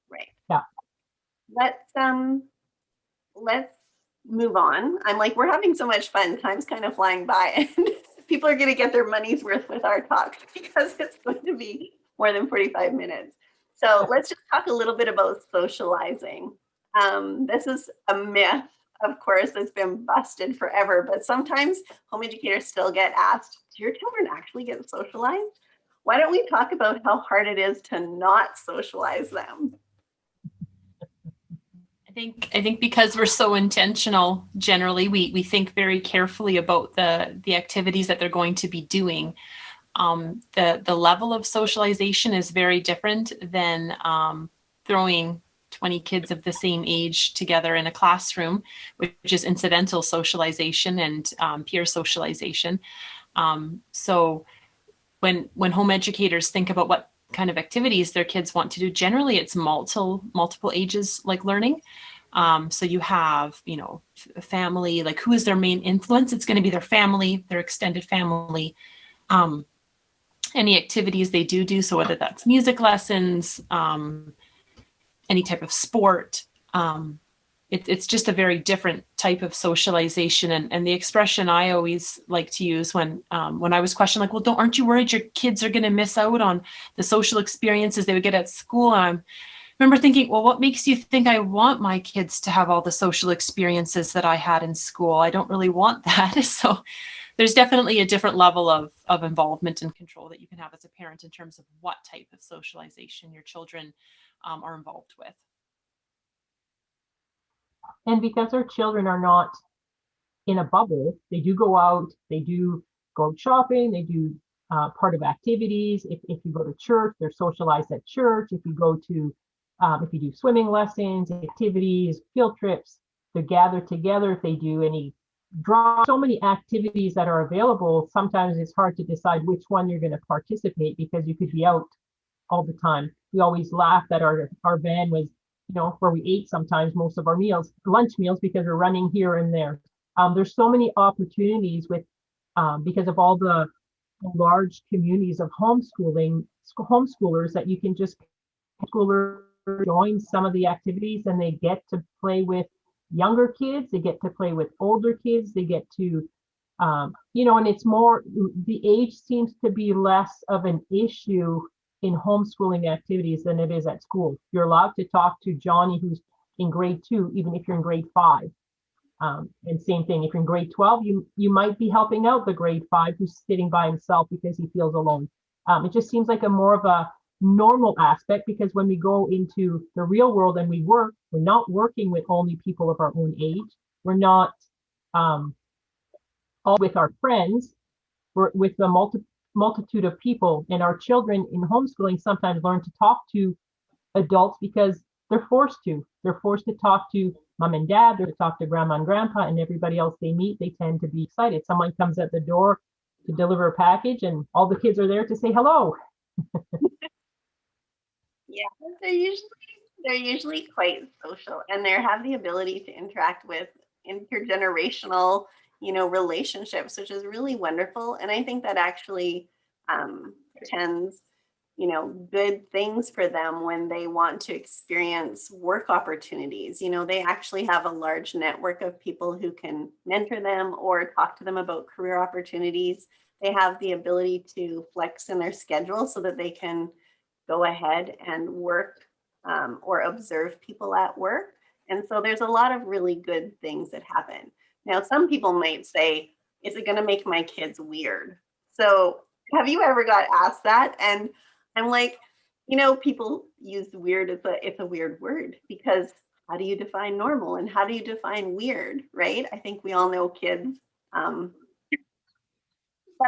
Right. Yeah. Let's move on. I'm like, we're having so much fun. Time's kind of flying by, and people are going to get their money's worth with our talk because it's going to be more than 45 minutes. So let's just talk a little bit about socializing. This is a myth, of course, that's been busted forever, but sometimes home educators still get asked, do your children actually get socialized? Why don't we talk about how hard it is to not socialize them? I think because we're so intentional, generally, we think very carefully about the activities that they're going to be doing. The level of socialization is very different than throwing 20 kids of the same age together in a classroom, which is incidental socialization and peer socialization. So when home educators think about what kind of activities their kids want to do, generally it's multiple ages like learning. So you have, family, like who is their main influence? It's going to be their family, their extended family. Any activities they do, so whether that's music lessons, any type of sport, it's just a very different type of socialization. And the expression I always like to use when I was questioned, like, well, aren't you worried your kids are going to miss out on the social experiences they would get at school? And I remember thinking, well, what makes you think I want my kids to have all the social experiences that I had in school? I don't really want that. So there's definitely a different level of involvement and control that you can have as a parent in terms of what type of socialization your children are involved with. And because our children are not in a bubble, they do go out, they do go shopping, they do part of activities. If you go to church, they're socialized at church. If you go to, if you do swimming lessons, activities, field trips, they're gathered together. If they do any draw, so many activities that are available, sometimes it's hard to decide which one you're going to participate because you could be out all the time. We always laugh that our van was, where we ate sometimes most of our meals, lunch meals, because we're running here and there. There's so many opportunities with, because of all the large communities of homeschoolers that you can just join some of the activities and they get to play with younger kids, they get to play with older kids, they get to And it's more, the age seems to be less of an issue in homeschooling activities than it is at school. You're allowed to talk to Johnny who's in grade 2, even if you're in grade 5. And same thing, if you're in grade 12, you might be helping out the grade 5 who's sitting by himself because he feels alone. It just seems like a more of a normal aspect, because when we go into the real world and we work, we're not working with only people of our own age. We're not all with our friends. We're with the multitude of people, and our children in homeschooling sometimes learn to talk to adults because they're forced to. They're forced to talk to mom and dad, they're to talk to grandma and grandpa, and everybody else they meet, they tend to be excited. Someone comes at the door to deliver a package, and all the kids are there to say hello. Yeah, they're usually quite social, and they have the ability to interact with intergenerational, relationships, which is really wonderful. And I think that actually portends, good things for them when they want to experience work opportunities. They actually have a large network of people who can mentor them or talk to them about career opportunities. They have the ability to flex in their schedule so that they can go ahead and work or observe people at work. And so there's a lot of really good things that happen. Now, some people might say, is it going to make my kids weird? So have you ever got asked that? And I'm like, people use weird as it's a weird word, because how do you define normal and how do you define weird, right? I think we all know kids that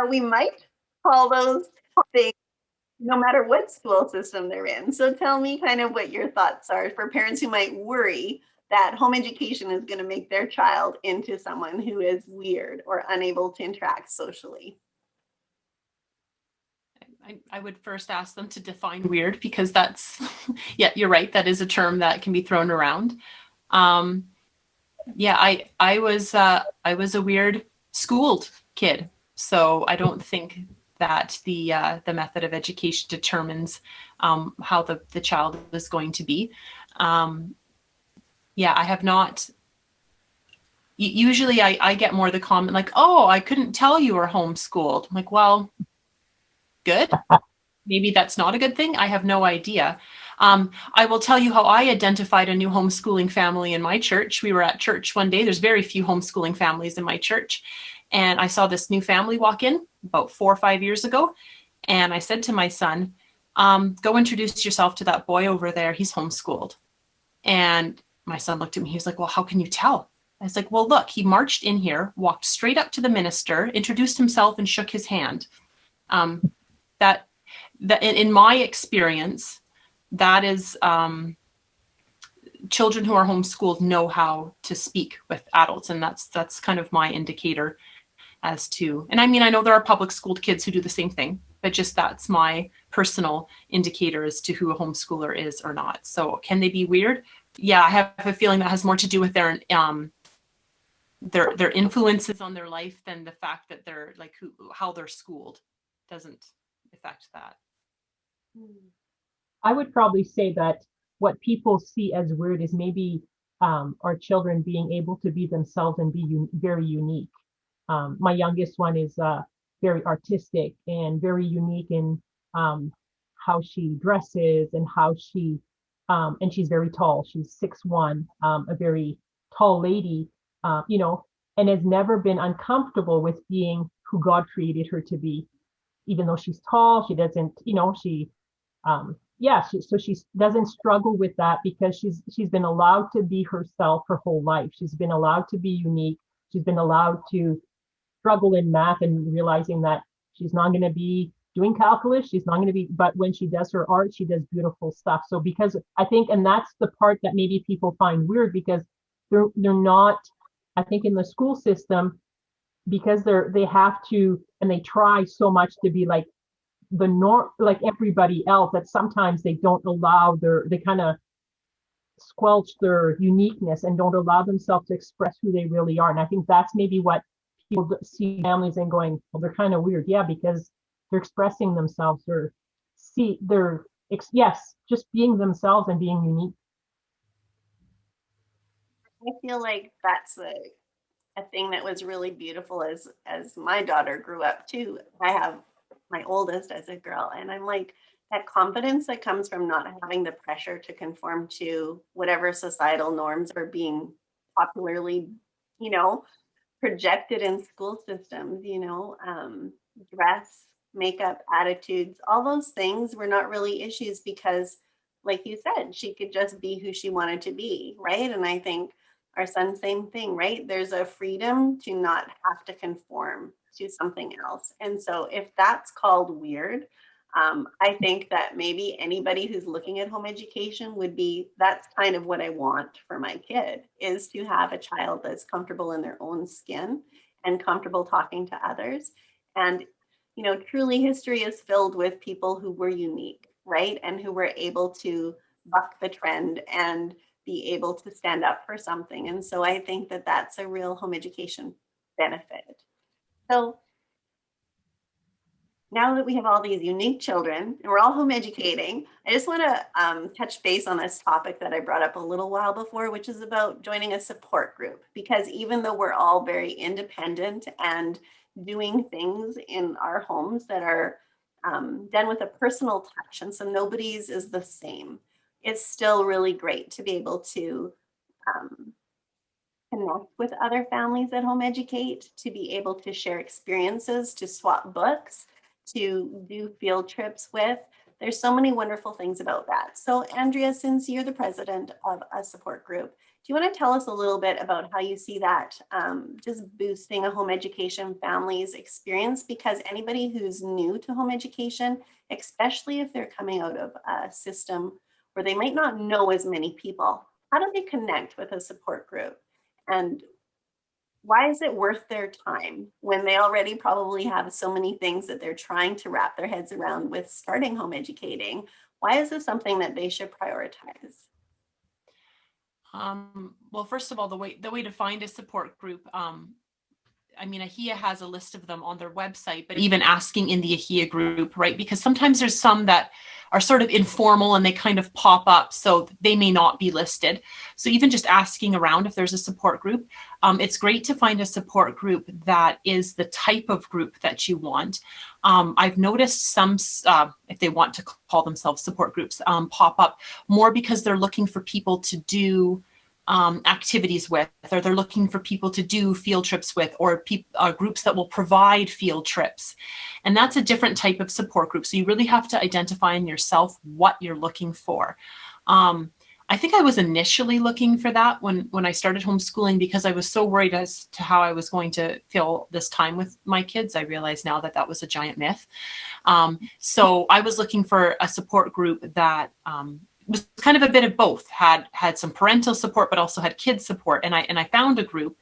we might call those things no matter what school system they're in. So tell me kind of what your thoughts are for parents who might worry that home education is going to make their child into someone who is weird or unable to interact socially. I would first ask them to define weird, because that's, yeah, you're right. That is a term that can be thrown around. Yeah, I was a weird schooled kid, so I don't think that the method of education determines how the child is going to be. Yeah, I have not. Usually, I get more the comment like, "Oh, I couldn't tell you were homeschooled." I'm like, well, good. Maybe that's not a good thing. I have no idea. I will tell you how I identified a new homeschooling family in my church. We were at church one day. There's very few homeschooling families in my church. And I saw this new family walk in about 4 or 5 years ago. And I said to my son, go introduce yourself to that boy over there. He's homeschooled. And my son looked at me. He was like, well, how can you tell? I was like, well, look, he marched in here, walked straight up to the minister, introduced himself and shook his hand. That in my experience, that is children who are homeschooled know how to speak with adults, and that's kind of my indicator as to. And I mean, I know there are public schooled kids who do the same thing, but just that's my personal indicator as to who a homeschooler is or not. So can they be weird? Yeah, I have a feeling that has more to do with their influences on their life than the fact that they're like how they're schooled doesn't affect that. I would probably say that what people see as weird is maybe our children being able to be themselves and be very unique. My youngest one is very artistic and very unique in how she dresses and how and she's very tall. She's 6'1", a very tall lady, and has never been uncomfortable with being who God created her to be. Even though she's tall, she doesn't, so she doesn't struggle with that because she's been allowed to be herself her whole life. She's been allowed to be unique. She's been allowed to struggle in math and realizing that she's not going to be doing calculus. She's not going to be, but when she does her art, she does beautiful stuff. So because I think, and that's the part that maybe people find weird, because they're not, I think in the school system, because they have to, and they try so much to be like the norm, like everybody else, that sometimes they don't allow they kind of squelch their uniqueness and don't allow themselves to express who they really are. And I think that's maybe what people see families and going, well, they're kind of weird. Yeah, because they're expressing themselves, or just being themselves and being unique. I feel like that's a thing that was really beautiful as my daughter grew up too. I have my oldest as a girl, and I'm like, that confidence that comes from not having the pressure to conform to whatever societal norms are being popularly, you know, projected in school systems, dress, makeup, attitudes, all those things were not really issues because, like you said, she could just be who she wanted to be, right? And I think our son, same thing, right? There's a freedom to not have to conform to something else. And so if that's called weird, I think that maybe anybody who's looking at home education would be, that's kind of what I want for my kid, is to have a child that's comfortable in their own skin and comfortable talking to others. And, truly history is filled with people who were unique, right? And who were able to buck the trend and be able to stand up for something. And so I think that that's a real home education benefit. So now that we have all these unique children and we're all home educating, I just want to touch base on this topic that I brought up a little while before, which is about joining a support group. Because even though we're all very independent and doing things in our homes that are done with a personal touch, and so nobody's is the same, it's still really great to be able to um, connect with other families that home educate, to be able to share experiences, to swap books, to do field trips with. There's so many wonderful things about that. So Andrea, since you're the president of a support group, do you want to tell us a little bit about how you see that just boosting a home education family's experience? Because anybody who's new to home education, especially if they're coming out of a system where they might not know as many people, how do they connect with a support group? And why is it worth their time when they already probably have so many things that they're trying to wrap their heads around with starting home educating? Why is this something that they should prioritize? Well, first of all, the way to find a support group, I mean, AHEA has a list of them on their website, but even asking in the AHEA group, right? Because sometimes there's some that are sort of informal and they kind of pop up, so they may not be listed. So even just asking around if there's a support group, it's great to find a support group that is the type of group that you want. I've noticed some, if they want to call themselves support groups, pop up more because they're looking for people to do activities with, or they're looking for people to do field trips with, or groups that will provide field trips. And that's a different type of support group. So you really have to identify in yourself what you're looking for. I think I was initially looking for that when I started homeschooling, because I was so worried as to how I was going to fill this time with my kids. I realize now that that was a giant myth. So I was looking for a support group that was kind of a bit of both, had some parental support, but also had kids support. And I found a group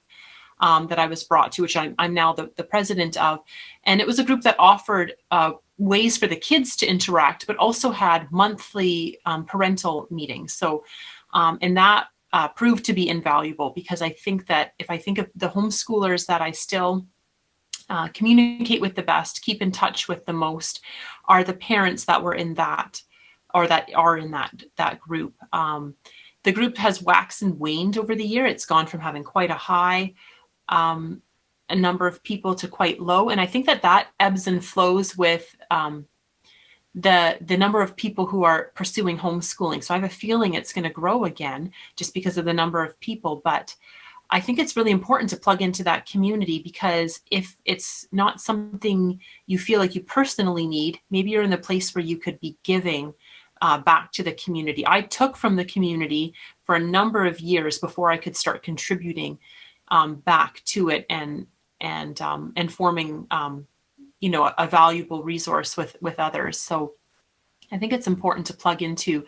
that I was brought to, which I'm now the president of. And it was a group that offered ways for the kids to interact, but also had monthly parental meetings. So, and that proved to be invaluable, because I think that if I think of the homeschoolers that I still communicate with the best, keep in touch with the most, are the parents that were in that, or that are in that group. The group has waxed and waned over the year. It's gone from having quite a high a number of people to quite low. And I think that ebbs and flows with the number of people who are pursuing homeschooling. So I have a feeling it's going to grow again just because of the number of people. But I think it's really important to plug into that community, because if it's not something you feel like you personally need, maybe you're in the place where you could be giving back to the community. I took from the community for a number of years before I could start contributing back to it and forming a valuable resource with others. So I think it's important to plug into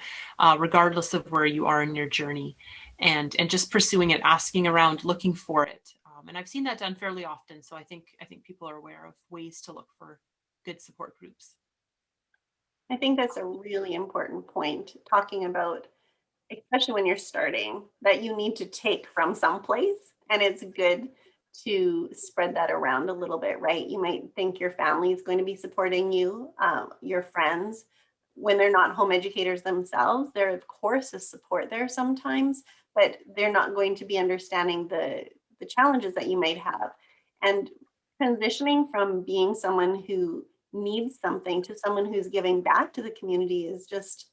regardless of where you are in your journey, and just pursuing it, asking around, looking for it. And I've seen that done fairly often. So I think people are aware of ways to look for good support groups. I think that's a really important point, talking about, especially when you're starting, that you need to take from someplace, and it's good to spread that around a little bit, right? You might think your family is going to be supporting you, your friends, when they're not home educators themselves. There, of course, is support there sometimes, but they're not going to be understanding the the challenges that you might have. And transitioning from being someone who needs something to someone who's giving back to the community is just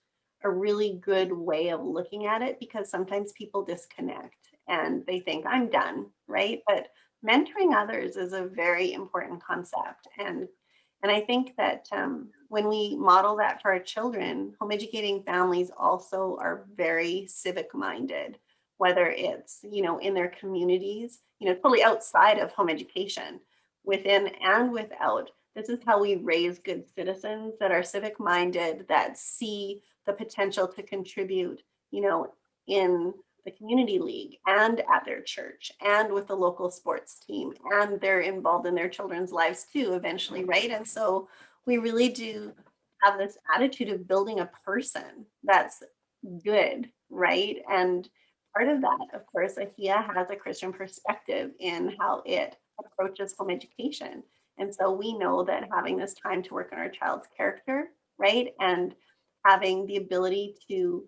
a really good way of looking at it, because sometimes people disconnect and they think I'm done, right? But mentoring others is a very important concept. And I think that when we model that for our children, home educating families also are very civic minded, whether it's, in their communities, totally outside of home education, within and without. This is how we raise good citizens that are civic minded, that see the potential to contribute, in the community league and at their church and with the local sports team, and they're involved in their children's lives too eventually, right? And so we really do have this attitude of building a person that's good, right? And part of that, of course, AHEA has a Christian perspective in how it approaches home education. And so we know that having this time to work on our child's character, right, and having the ability to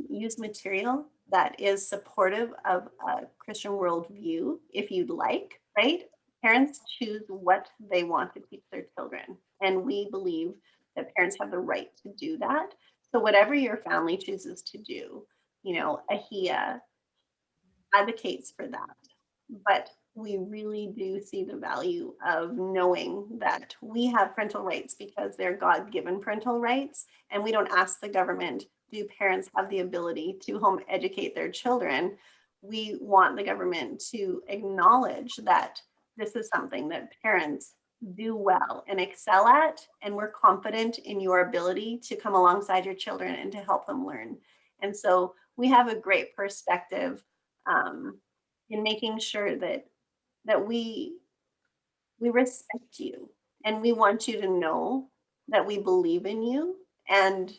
use material that is supportive of a Christian worldview, if you'd like, right? Parents choose what they want to teach their children. And we believe that parents have the right to do that. So whatever your family chooses to do, AHEA advocates for that. But we really do see the value of knowing that we have parental rights because they're God-given parental rights, and we don't ask the government, do parents have the ability to home educate their children? We want the government to acknowledge that this is something that parents do well and excel at, and we're confident in your ability to come alongside your children and to help them learn. And so we have a great perspective in making sure that we respect you, and we want you to know that we believe in you. And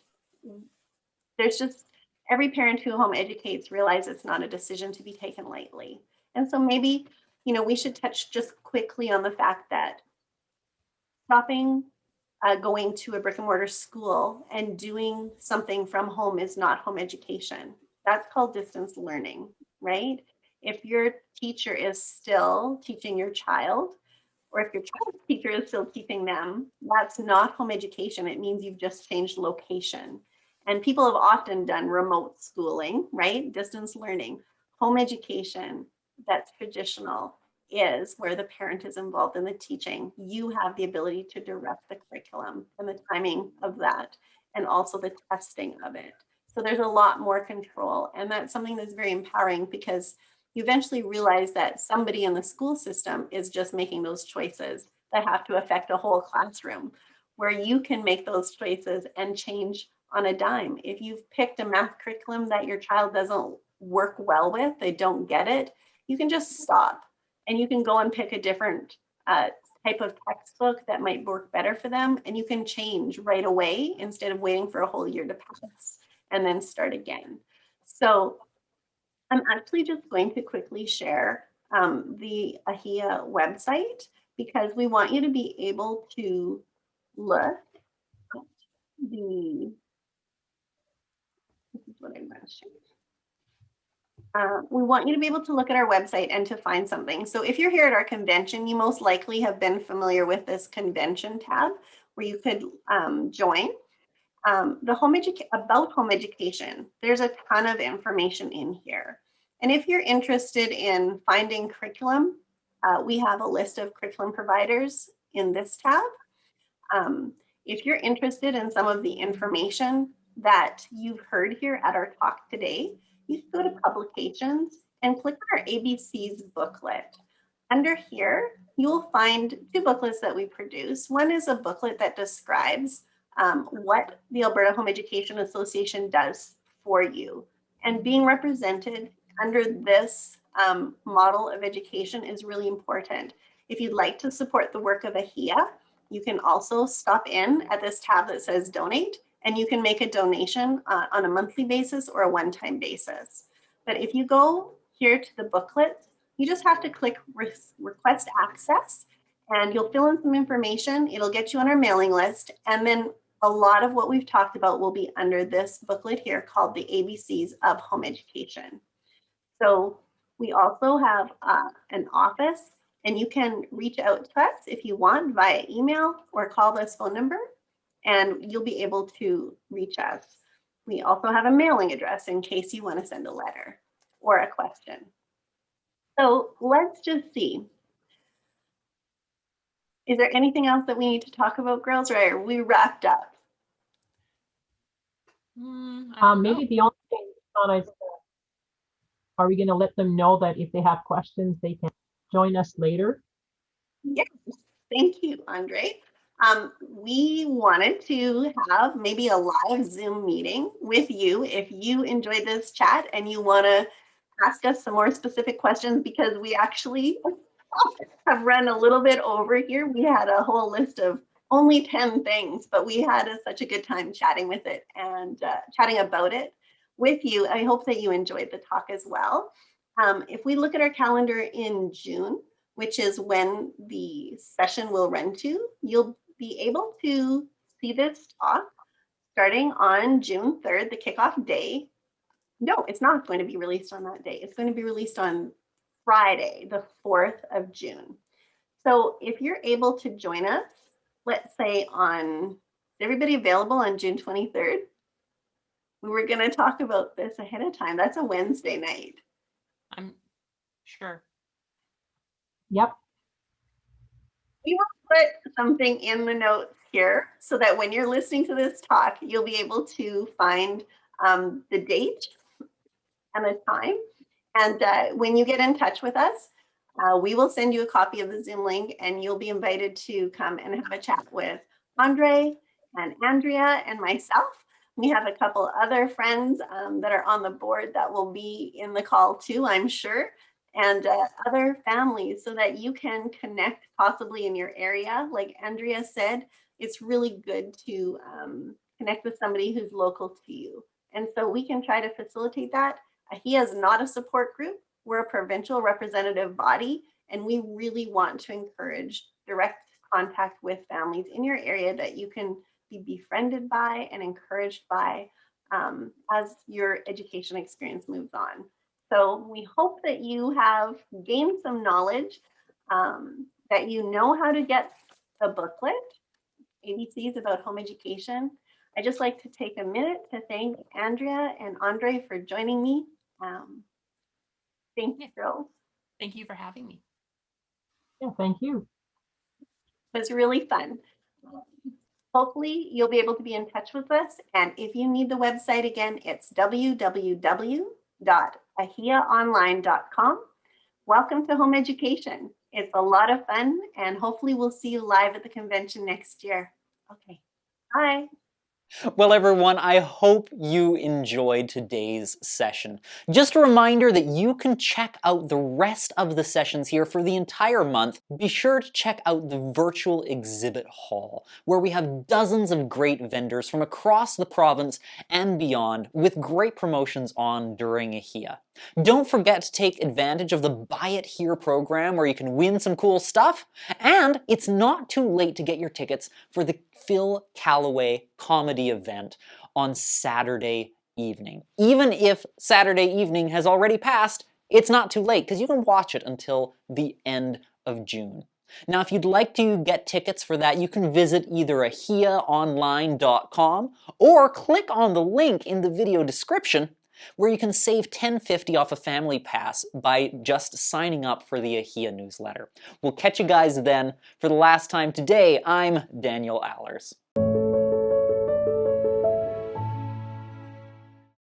there's just, every parent who home educates realize it's not a decision to be taken lightly. And so maybe, we should touch just quickly on the fact that stopping going to a brick and mortar school and doing something from home is not home education. That's called distance learning, right? If your teacher is still teaching your child, or if your child's teacher is still teaching them, that's not home education. It means you've just changed location. And people have often done remote schooling, right? Distance learning. Home education, that's traditional, is where the parent is involved in the teaching. You have the ability to direct the curriculum and the timing of that, and also the testing of it. So there's a lot more control, and that's something that's very empowering, because you eventually realize that somebody in the school system is just making those choices that have to affect a whole classroom, where you can make those choices and change on a dime. If you've picked a math curriculum that your child doesn't work well with, they don't get it, you can just stop and you can go and pick a different type of textbook that might work better for them, and you can change right away instead of waiting for a whole year to pass and then start again. So I'm actually just going to quickly share the AHEA website, because we want you to be able to look at the, this is what I'm going to share. We want you to be able to look at our website and to find something. So if you're here at our convention, you most likely have been familiar with this convention tab where you could join. About home education, there's a ton of information in here. And if you're interested in finding curriculum, we have a list of curriculum providers in this tab. If you're interested in some of the information that you've heard here at our talk today, you can go to publications and click on our ABCs booklet. Under here, you'll find two booklets that we produce. One is a booklet that describes what the Alberta Home Education Association does for you. And being represented under this model of education is really important. If you'd like to support the work of AHEA, you can also stop in at this tab that says donate, and you can make a donation on a monthly basis or a one-time basis. But if you go here to the booklet, you just have to click request access, and you'll fill in some information. It'll get you on our mailing list, and then a lot of what we've talked about will be under this booklet here called the ABCs of Home Education. So We also have an office, and you can reach out to us if you want via email or call this phone number, and you'll be able to reach us. We also have a mailing address in case you want to send a letter or a question. So let's just see. Is there anything else that we need to talk about, girls, or are we wrapped up? Maybe the only thing, Shauna, is are we going to let them know that if they have questions, they can join us later? Yes, thank you, Andre. We wanted to have maybe a live Zoom meeting with you if you enjoyed this chat and you want to ask us some more specific questions, because we actually have run a little bit over here. We had a whole list of only 10 things, but we had such a good time chatting with it and chatting about it with you. I hope that you enjoyed the talk as well. If we look at our calendar in June, which is when the session will run to, you'll be able to see this talk starting on June 3rd, the kickoff day. No, it's not going to be released on that day. It's going to be released on Friday, the 4th of June. So if you're able to join us, let's say is everybody available on June 23rd? We were going to talk about this ahead of time. That's a Wednesday night. I'm sure. Yep. We will put something in the notes here so that when you're listening to this talk, you'll be able to find the date and the time. And when you get in touch with us, we will send you a copy of the Zoom link, and you'll be invited to come and have a chat with Andre and Andrea and myself. We have a couple other friends that are on the board that will be in the call too, I'm sure, and other families, so that you can connect possibly in your area. Like Andrea said, it's really good to connect with somebody who's local to you. And so we can try to facilitate that. AHEA is not a support group. We're a provincial representative body, and we really want to encourage direct contact with families in your area that you can be befriended by and encouraged by as your education experience moves on. So we hope that you have gained some knowledge, that you know how to get the booklet, ABCs about home education. I'd just like to take a minute to thank Andrea and Andre for joining me. Thank you, girls. Thank you for having me. Yeah, thank you. It was really fun. Hopefully you'll be able to be in touch with us. And if you need the website again, it's www.aheaonline.com. Welcome to home education. It's a lot of fun, and hopefully we'll see you live at the convention next year. Okay, bye. Well, everyone, I hope you enjoyed today's session. Just a reminder that you can check out the rest of the sessions here for the entire month. Be sure to check out the virtual exhibit hall, where we have dozens of great vendors from across the province and beyond, with great promotions on during AHEA. Don't forget to take advantage of the Buy It Here program, where you can win some cool stuff, and it's not too late to get your tickets for the Phil Callaway comedy event on Saturday evening. Even if Saturday evening has already passed, it's not too late, because you can watch it until the end of June. Now, if you'd like to get tickets for that, you can visit either aheaonline.com or click on the link in the video description, where you can save $10.50 off a family pass by just signing up for the AHEA newsletter. We'll catch you guys then. For the last time today, I'm Daniel Allers.